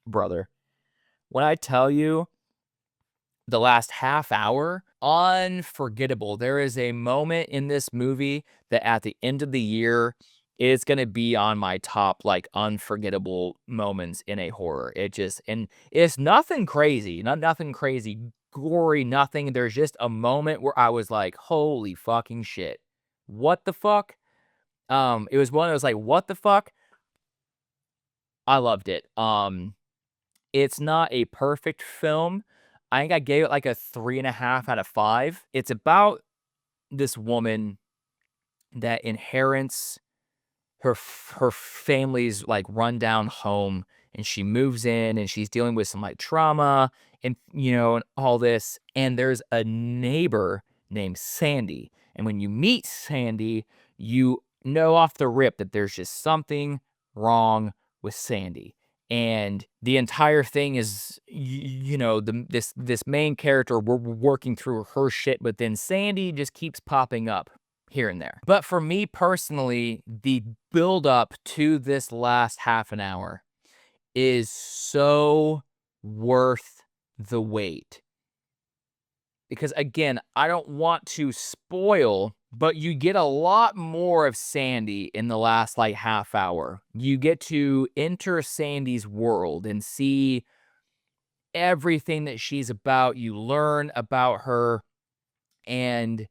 brother, when I tell you the last half hour, unforgettable. There is a moment in this movie that at the end of the year is gonna be on my top, like, unforgettable moments in a horror. It just and it's nothing crazy, nothing crazy, gory, nothing. There's just a moment where I was like, "Holy fucking shit. What the fuck?" It was one of those, like, "What the fuck?" I loved it. It's not a perfect film. I think I gave it, like, a 3.5 out of 5. It's about this woman that inherits her family's, like, rundown home, and she moves in, and she's dealing with some, like, trauma and, and all this, and there's a neighbor named Sandy, and when you meet Sandy, you know off the rip that there's just something wrong with Sandy, and the entire thing is, this main character, we're working through her shit, but then Sandy just keeps popping up here and there. But for me personally, the build up to this last half an hour is so worth the wait. Because again, I don't want to spoil but you get a lot more of Sandy in the last like half hour. You get to enter Sandy's world and see everything that she's about. You learn about her, and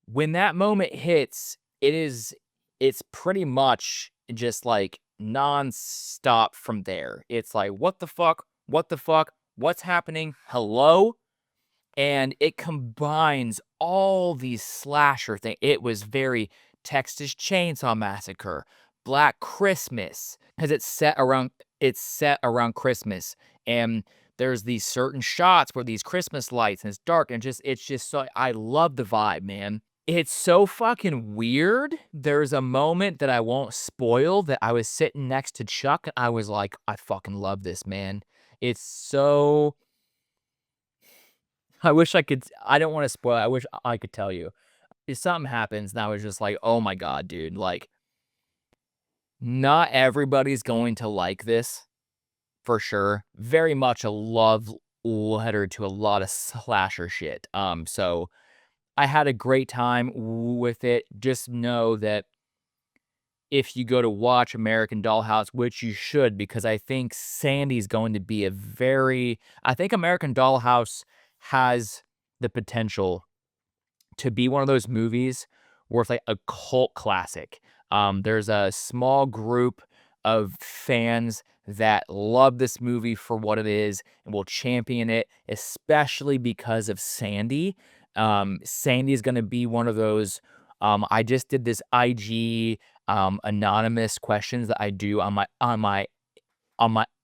when that moment hits, it's pretty much just like nonstop from there. It's like, what the fuck? What the fuck? What's happening? Hello? And it combines all these slasher things. It was very Texas Chainsaw Massacre, Black Christmas, because it's set around Christmas, and there's these certain shots where these Christmas lights and it's dark and it's just so I love the vibe, man. It's so fucking weird. There's a moment that I won't spoil that I was sitting next to Chuck and I was like, I fucking love this, man. It's so I wish I don't wanna spoil it, I wish I could tell you. If something happens and I was just like, "Oh my god, dude," like, not everybody's going to like this, for sure. Very much a love letter to a lot of slasher shit, so I had a great time with it. Just know that if you go to watch American Dollhouse, which you should, because I think Sandy's going to be I think American Dollhouse has the potential to be one of those movies where it's like a cult classic. There's a small group of fans that love this movie for what it is and will champion it, especially because of Sandy. Sandy is going to be one of those. I just did this IG anonymous questions that I do on my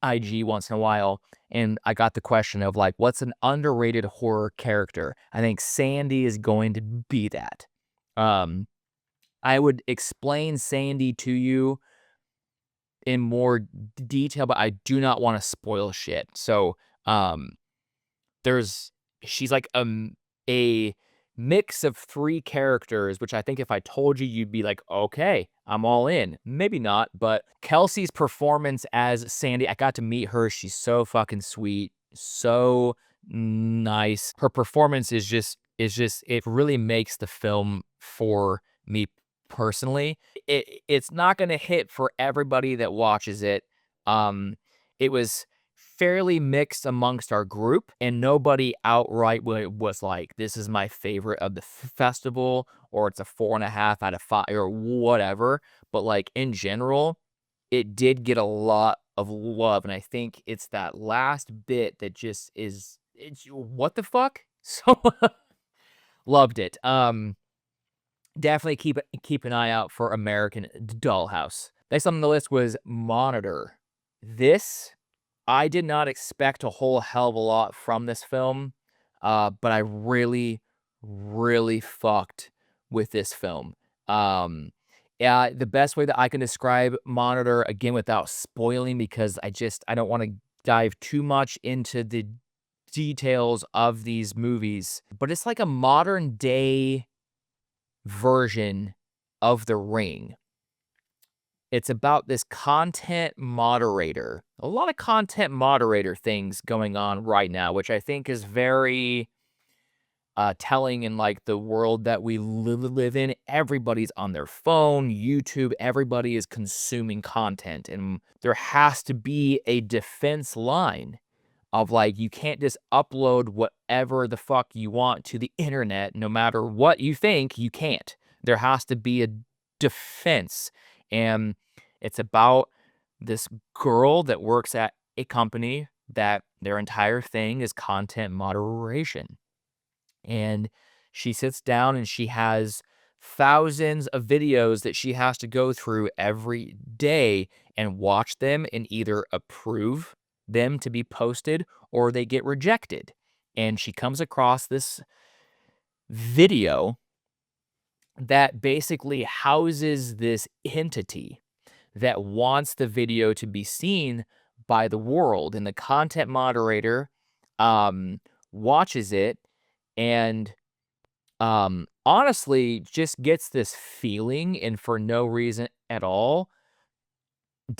IG once in a while, and I got the question of like, what's an underrated horror character? I think Sandy is going to be that. Um, I would explain Sandy to you in more detail, but I do not want to spoil shit. So, um, there's she's like a mix of 3 characters, which I think if I told you, you'd be like, "Okay, I'm all in." Maybe not, but Kelsey's performance as Sandy, I got to meet her. She's so fucking sweet, so nice. Her performance is just it really makes the film for me personally. It's not gonna hit for everybody that watches it. Um, it was fairly mixed amongst our group, and nobody outright was like, "This is my favorite of the festival," or "It's a 4.5 out of 5," or whatever. But like in general, it did get a lot of love, and I think it's that last bit that just it's what the fuck? So loved it. Definitely keep an eye out for American Dollhouse. Next on the list was Monitor. This I did not expect a whole hell of a lot from this film, but I really, really fucked with this film. Yeah, the best way that I can describe Monitor, again, without spoiling, because I don't want to dive too much into the details of these movies, but it's like a modern day version of The Ring. It's about this content moderator. A lot of content moderator things going on right now, which I think is very telling in like the world that we live in. Everybody's on their phone, YouTube, everybody is consuming content, and there has to be a defense line of like, you can't just upload whatever the fuck you want to the internet, no matter what you think, you can't. There has to be a defense. And it's about this girl that works at a company that their entire thing is content moderation. And she sits down and she has thousands of videos that she has to go through every day and watch them and either approve them to be posted or they get rejected. And she comes across this video that basically houses this entity that wants the video to be seen by the world. And the content moderator watches it and honestly just gets this feeling, and for no reason at all,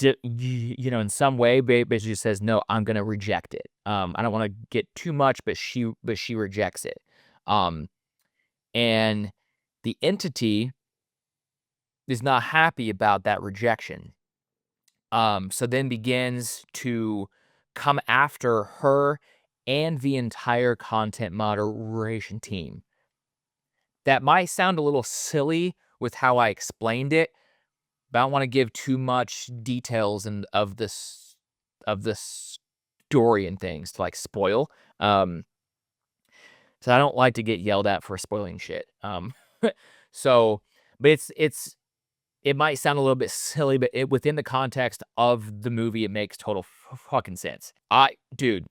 in some way, basically says, "No, I'm gonna reject it." I don't wanna get too much, but she rejects it. Um, and The entity is not happy about that rejection. So then begins to come after her and the entire content moderation team. That might sound a little silly with how I explained it, but I don't want to give too much details of this story and things to like spoil. So I don't like to get yelled at for spoiling shit. So, but it might sound a little bit silly, but within the context of the movie, it makes total fucking sense. Dude,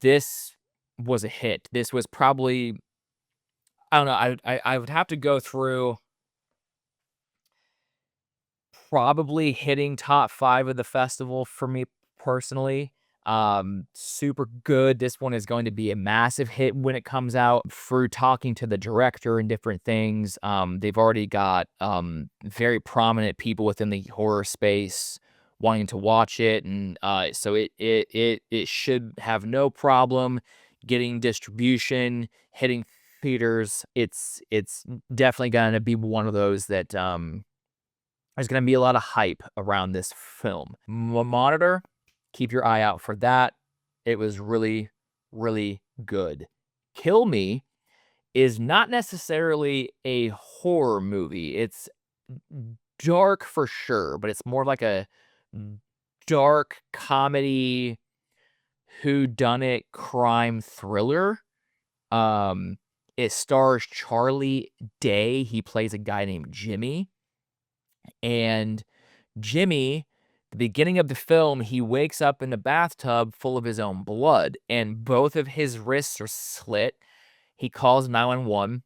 this was a hit. This was probably, I don't know. I would have to go through probably hitting top 5 of the festival for me personally. Super good. This one is going to be a massive hit when it comes out. Through talking to the director and different things, they've already got very prominent people within the horror space wanting to watch it, and so it should have no problem getting distribution, hitting theaters. It's definitely going to be one of those that there's going to be a lot of hype around this film. Monitor, keep your eye out for that. It was really, really good. Kill Me is not necessarily a horror movie. It's dark for sure, but it's more like a dark comedy whodunit crime thriller. It stars Charlie Day. He plays a guy named Jimmy. And Jimmy, the beginning of the film, he wakes up in a bathtub full of his own blood, and both of his wrists are slit. He calls 911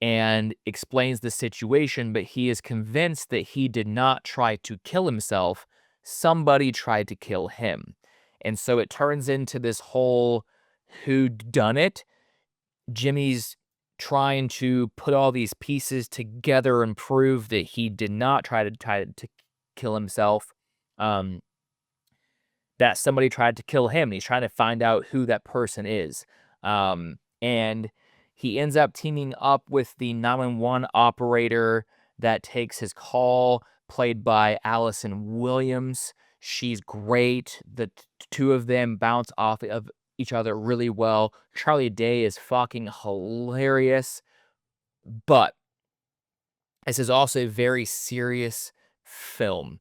and explains the situation, but he is convinced that he did not try to kill himself. Somebody tried to kill him. And so it turns into this whole whodunit. Jimmy's trying to put all these pieces together and prove that he did not try to kill himself. That somebody tried to kill him. And he's trying to find out who that person is. And he ends up teaming up with the 911 operator that takes his call, played by Allison Williams. She's great. The two of them bounce off of each other really well. Charlie Day is fucking hilarious. But this is also a very serious film.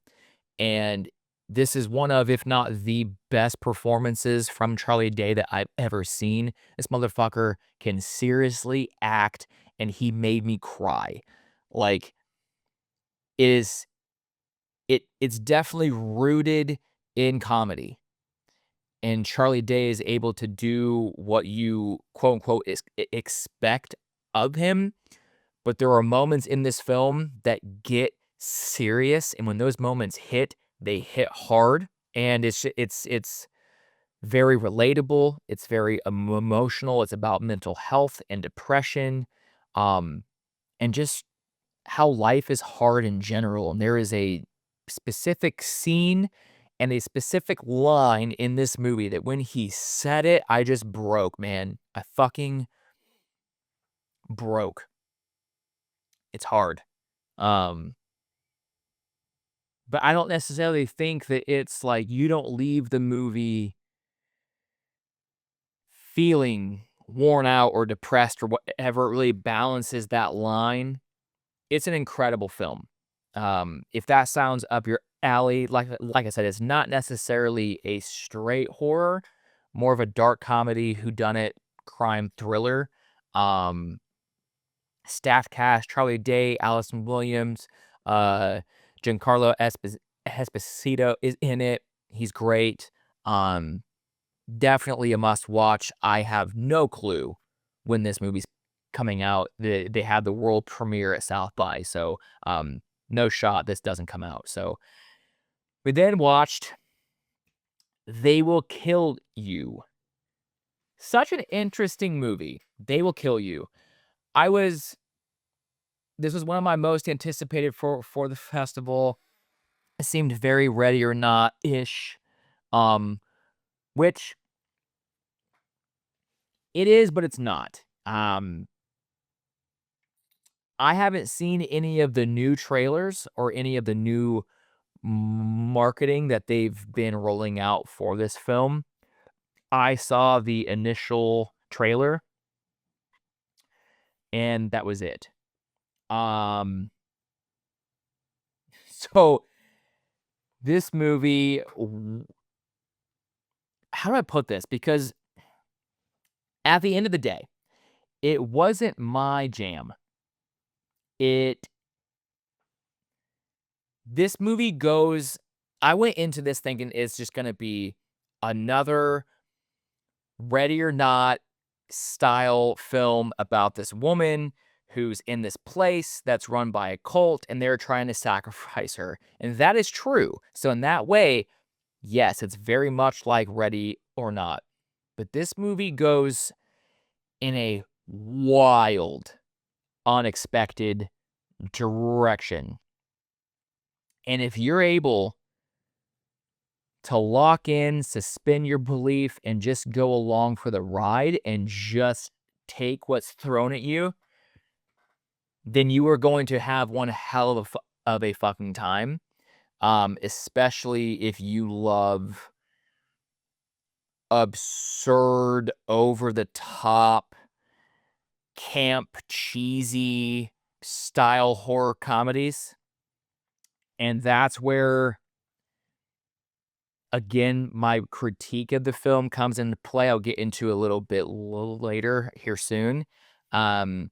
And this is one of, if not the best performances from Charlie Day that I've ever seen. This motherfucker can seriously act, and he made me cry. Like, it's definitely rooted in comedy. And Charlie Day is able to do what you quote unquote expect of him. But there are moments in this film that get serious, and when those moments hit, they hit hard, and it's very relatable. It's very emotional. It's about mental health and depression, and just how life is hard in general. And there is a specific scene and a specific line in this movie that when he said it, I just broke, man. I fucking broke. It's hard. Um, but I don't necessarily think that it's like you don't leave the movie feeling worn out or depressed or whatever. It really balances that line. It's an incredible film. If that sounds up your alley, like I said, it's not necessarily a straight horror, more of a dark comedy whodunit crime thriller. Um, Staff cast: Charlie Day, Allison Williams, Giancarlo Esposito is in it. He's great. Um, Definitely a must watch. I have no clue when this movie's coming out. They had the world premiere at South by, so no shot this doesn't come out. So we then watched They Will Kill You. Such an interesting movie. They Will Kill You. This was one of my most anticipated for the festival. It seemed very Ready or Not-ish, which it is, but it's not. I haven't seen any of the new trailers or any of the new marketing that they've been rolling out for this film. I saw the initial trailer, and that was it. Um, so this movie, how do I put this? Because at the end of the day, it wasn't my jam. This movie goes, I went into this thinking it's just gonna be another Ready or Not style film about this woman who's in this place that's run by a cult, and they're trying to sacrifice her, and that is true. So in that way, yes, it's very much like Ready or Not. But this movie goes in a wild, unexpected direction. And if you're able to lock in, suspend your belief, and just go along for the ride and just take what's thrown at you, then you are going to have one hell of a fucking time. Especially if you love absurd, over the top, camp, cheesy style horror comedies. And that's where, again, my critique of the film comes into play. I'll get into a little bit later here soon. Um,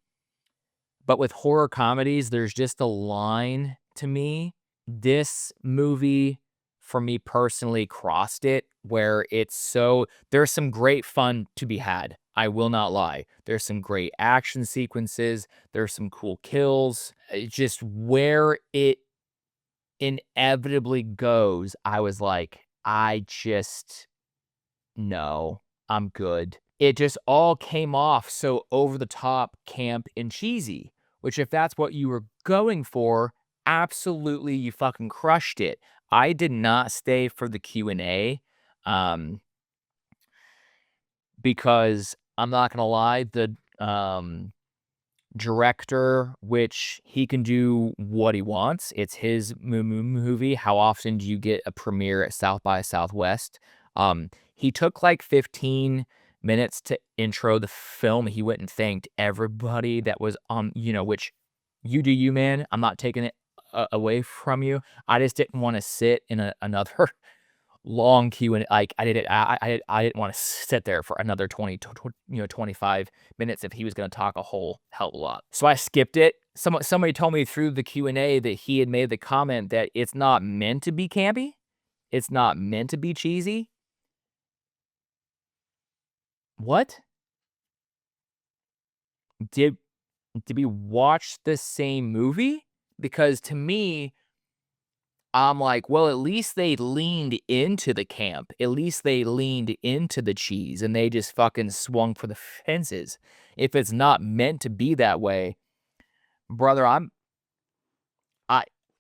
but with horror comedies, there's just a line to me. This movie, for me personally, crossed it where there's some great fun to be had. I will not lie. There's some great action sequences. There's some cool kills. Just where it inevitably goes, I was like, no, I'm good. It just all came off so over the top, camp, and cheesy, which if that's what you were going for, absolutely you fucking crushed it. I did not stay for the Q&A, um, because I'm not gonna lie, the, director, which he can do what he wants. It's his movie. How often do you get a premiere at South by Southwest? He took like 15 minutes to intro the film. He went and thanked everybody that was on, which you do you, man. I'm not taking it away from you. I just didn't want to sit in another long queue, and like I didn't wanna sit there for another 20 to 25 minutes if he was gonna talk a whole hell of a lot. So I skipped it. Somebody told me through the Q&A that he had made the comment that it's not meant to be campy, it's not meant to be cheesy. What? Did did we watch the same movie? Because to me, I'm like, well, at least they leaned into the camp. At least they leaned into the cheese and they just fucking swung for the fences. If it's not meant to be that way, brother, I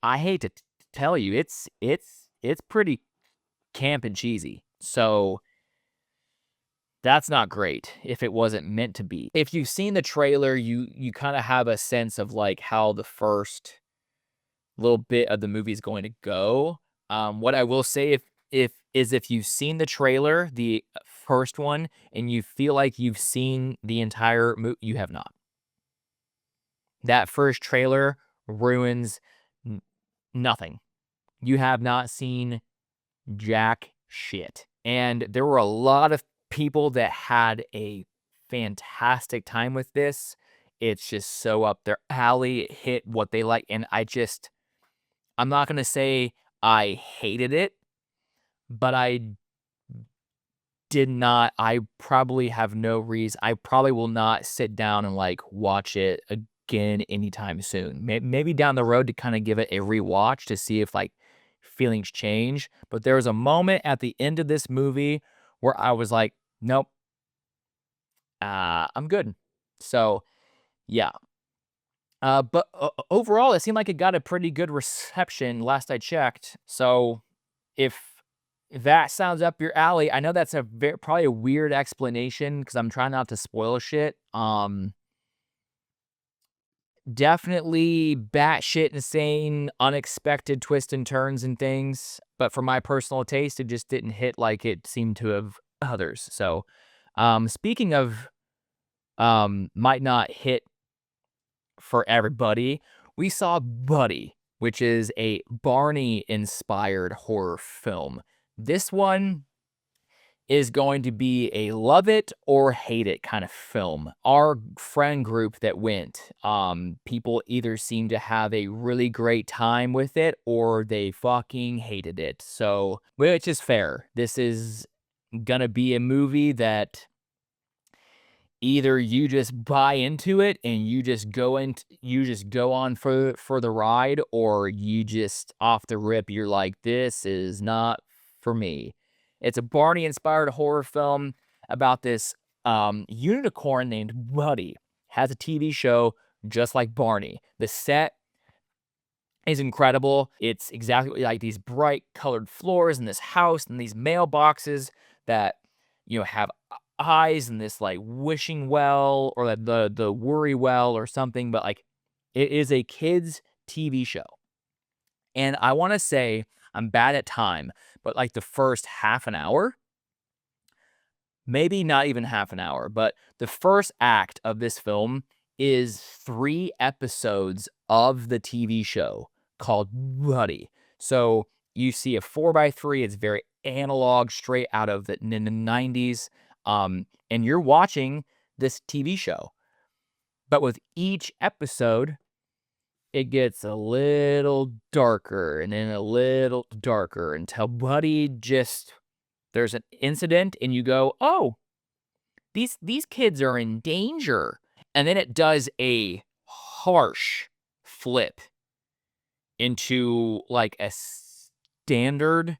I hate to tell you, it's pretty camp and cheesy. So that's not great if it wasn't meant to be. If you've seen the trailer, you kind of have a sense of like how the first little bit of the movie is going to go. What I will say if you've seen the trailer, the first one, and you feel like you've seen the entire movie, you have not. That first trailer ruins nothing. You have not seen jack shit. And there were a lot of people that had a fantastic time with this. It's just so up their alley. It hit what they like, and I'm not gonna say I hated it, but I probably have no reason I probably will not sit down and, like, watch it again anytime soon. Maybe down the road to kinda give it a rewatch to see if, like, feelings change, but there was a moment at the end of this movie where I was like, "Nope, I'm good." So, yeah. But overall, it seemed like it got a pretty good reception last I checked. So if that sounds up your alley, I know that's probably a weird explanation because I'm trying not to spoil shit. Definitely batshit insane, unexpected twists and turns and things, but for my personal taste, it just didn't hit like it seemed to have others. So, speaking of, might not hit for everybody, we saw Buddy, which is a Barney-inspired horror film. This one is going to be a love it or hate it kind of film. Our friend group that went, people either seem to have a really great time with it or they fucking hated it. So, which is fair. This is gonna be a movie that either you just buy into it and you just go on for the ride, or you just off the rip you're like, this is not for me. It's a Barney inspired horror film about this unicorn named Buddy. Has a TV show just like Barney. The set is incredible. It's exactly like these bright colored floors in this house and these mailboxes that, have eyes and this like wishing well or the worry well or something. But like, it is a kids TV show. And I want to say I'm bad at time, but like the first half an hour, maybe not even half an hour, but the first act of this film is 3 episodes of the TV show called Buddy. So you see a 4x3, it's very analog, straight out of the 90s. And you're watching this TV show. But with each episode, it gets a little darker and then a little darker until Buddy just, there's an incident and you go, oh, these kids are in danger. And then it does a harsh flip into like a standard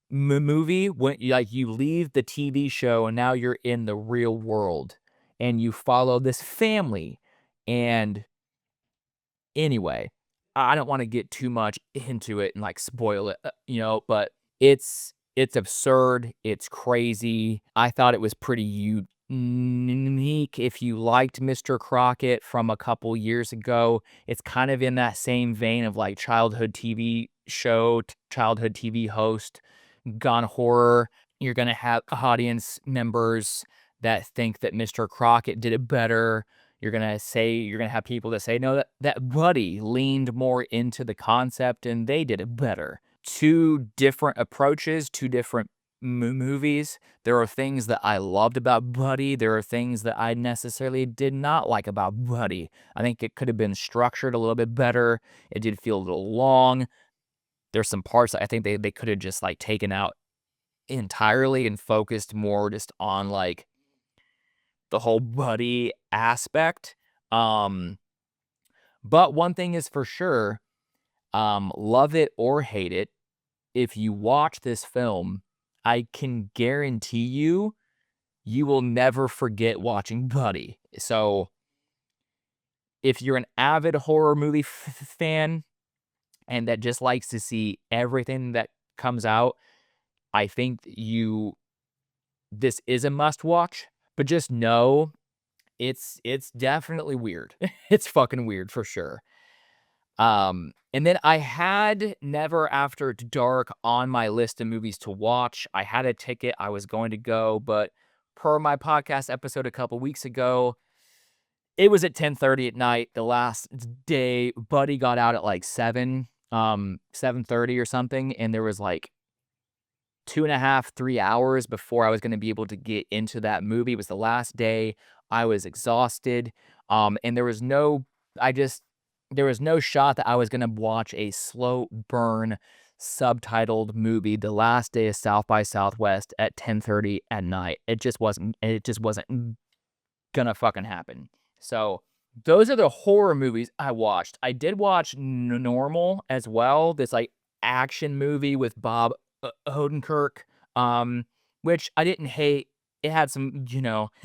movie when like you leave the TV show and now you're in the real world and you follow this family. And anyway, I don't want to get too much into it and like spoil it, but it's absurd, it's crazy. I thought it was pretty unique. If you liked Mr. Crockett from a couple years ago, it's kind of in that same vein of like childhood TV show, childhood TV host gone horror. You're gonna have audience members that think that Mr. Crockett did it better. You're gonna have people that say, no, that Buddy leaned more into the concept and they did it better. Two different approaches, two different movies. There are things that I loved about Buddy. There are things that I necessarily did not like about Buddy. I think it could have been structured a little bit better. It did feel a little long. There's some parts that I think they could have just like taken out entirely and focused more just on like the whole Buddy aspect. But one thing is for sure, love it or hate it, if you watch this film, I can guarantee you, you will never forget watching Buddy. So if you're an avid horror movie fan and that just likes to see everything that comes out, I think this is a must watch, but just know it's definitely weird. It's fucking weird for sure. And then I had Never After Dark on my list of movies to watch. I had a ticket. I was going to go, but per my podcast episode a couple weeks ago, it was at 10:30 at night. The last day, Buddy got out at like 7:30 or something, and there was like 2.5, 3 hours before I was gonna be able to get into that movie. It was the last day. I was exhausted. And there was no shot that I was gonna watch a slow burn subtitled movie the last day of South by Southwest at 10:30 at night. It just wasn't gonna fucking happen. So those are the horror movies I watched. I did watch Normal as well, this like action movie with Bob Odenkirk, which I didn't hate. It had some,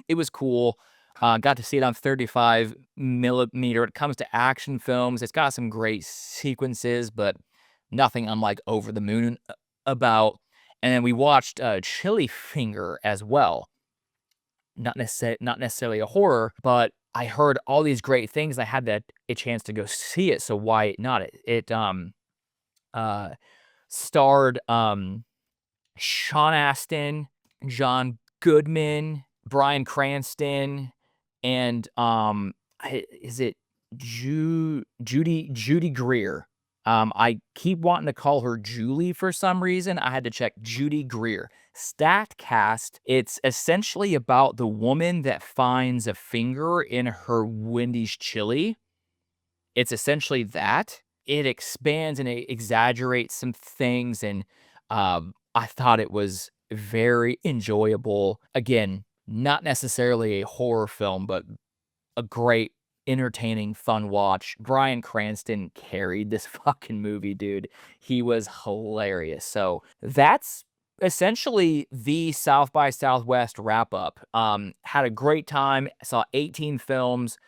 it was cool. Got to see it on 35 millimeter. It comes to action films. It's got some great sequences, but nothing I'm like over the moon about. And then we watched Chili Finger as well. Not necessarily a horror, but I heard all these great things. I had a chance to go see it, so why not? Uh, starred, Sean Astin, John Goodman, Bryan Cranston, and, is it Judy Greer? I keep wanting to call her Julie for some reason. I had to check. Judy Greer. Stacked cast. It's essentially about the woman that finds a finger in her Wendy's chili. It's essentially that. It expands and it exaggerates some things, and, I thought it was very enjoyable. Again, not necessarily a horror film, but a great, entertaining, fun watch. Bryan Cranston carried this fucking movie, dude. He was hilarious. So, that's essentially the South by Southwest wrap up. Had a great time. Saw 18 films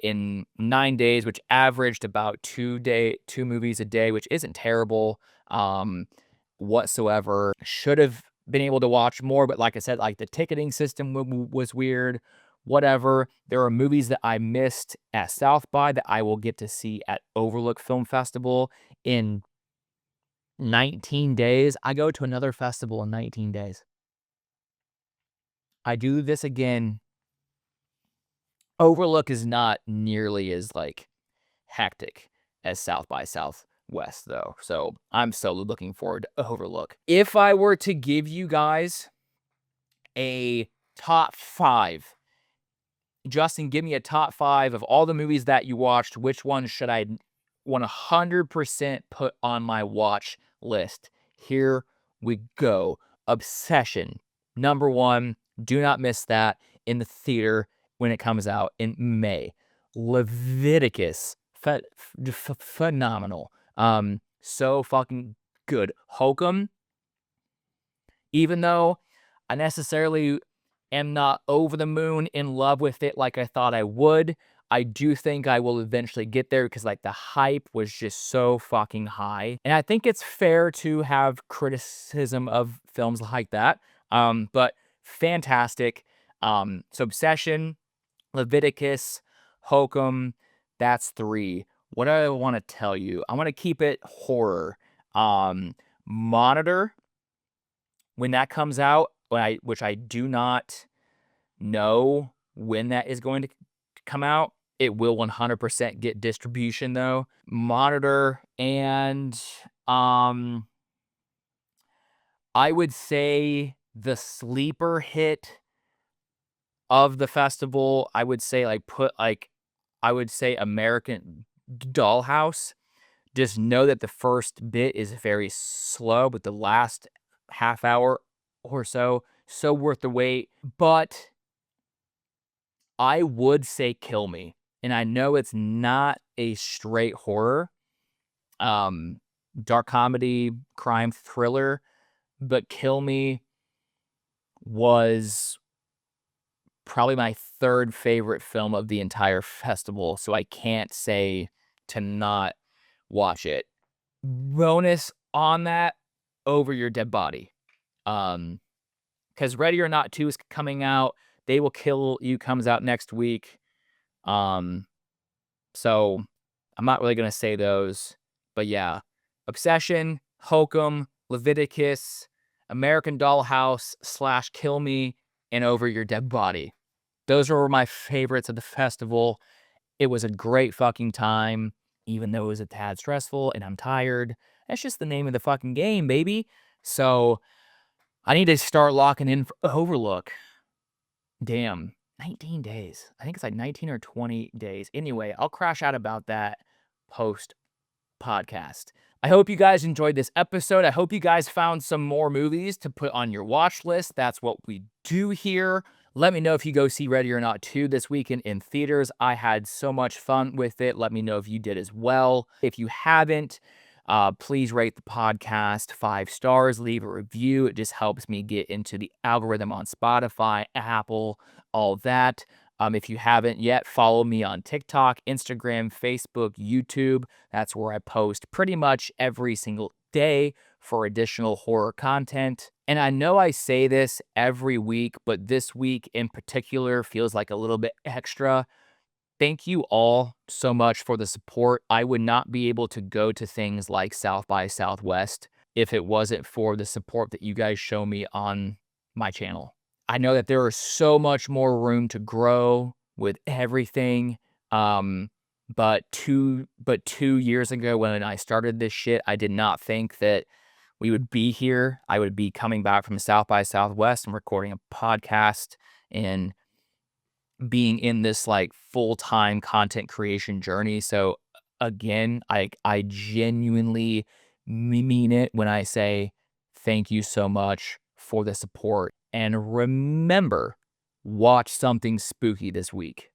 in 9 days, which averaged about 2 movies a day, which isn't terrible, whatsoever. Should have been able to watch more, but like I said, like, the ticketing system was weird, whatever. There are movies that I missed at South by that I will get to see at Overlook Film Festival in 19 days. I go to another festival in 19 days. I do this again. Overlook is not nearly as, like, hectic as South by Southwest, though. So I'm so looking forward to Overlook. If I were to give you guys a top 5, Justin, give me a top 5 of all the movies that you watched. Which one should I 100% put on my watch list? Here we go. Obsession. Number 1. Do not miss that in the theater when it comes out in May. Leviticus. Phenomenal. So fucking good. Hokum, even though I necessarily am not over the moon in love with it like I thought I would, I do think I will eventually get there because, like, the hype was just so fucking high. And I think it's fair to have criticism of films like that. But fantastic. So Obsession, Leviticus, Hokum, that's 3. What do I want to tell you? I want to keep it horror. Monitor, when that comes out, which I do not know when that is going to come out. It will 100% get distribution though. Monitor, and I would say the sleeper hit of the festival, I would say, I would say American Dollhouse. Just know that the first bit is very slow, but the last half hour or so worth the wait. But I would say Kill Me, and I know it's not a straight horror, dark comedy, crime thriller, but Kill Me was probably my 3rd favorite film of the entire festival, so I can't say to not watch it. Bonus on that, Over Your Dead Body. Because Ready or Not 2 is coming out. They Will Kill You comes out next week. So I'm not really gonna say those, but yeah. Obsession, Hokum, Leviticus, American Dollhouse / Kill Me, and Over Your Dead Body. Those were my favorites of the festival. It was a great fucking time, even though it was a tad stressful and I'm tired. That's just the name of the fucking game, baby. So I need to start locking in for Overlook. Damn, 19 days. I think it's like 19 or 20 days. Anyway, I'll crash out about that post podcast. I hope you guys enjoyed this episode. I hope you guys found some more movies to put on your watch list. That's what we do here. Let me know if you go see Ready or Not 2 this weekend in theaters. I had so much fun with it. Let me know if you did as well. If you haven't, please rate the podcast 5 stars, leave a review. It just helps me get into the algorithm on Spotify, Apple, all that. If you haven't yet, follow me on TikTok, Instagram, Facebook, YouTube. That's where I post pretty much every single day for additional horror content. And I know I say this every week, but this week in particular feels like a little bit extra. Thank you all so much for the support. I would not be able to go to things like South by Southwest if it wasn't for the support that you guys show me on my channel. I know that there is so much more room to grow with everything. But 2 years ago when I started this shit, I did not think that we would be here. I would be coming back from South by Southwest and recording a podcast and being in this like full-time content creation journey. So again, I genuinely mean it when I say thank you so much for the support. And remember, watch something spooky this week.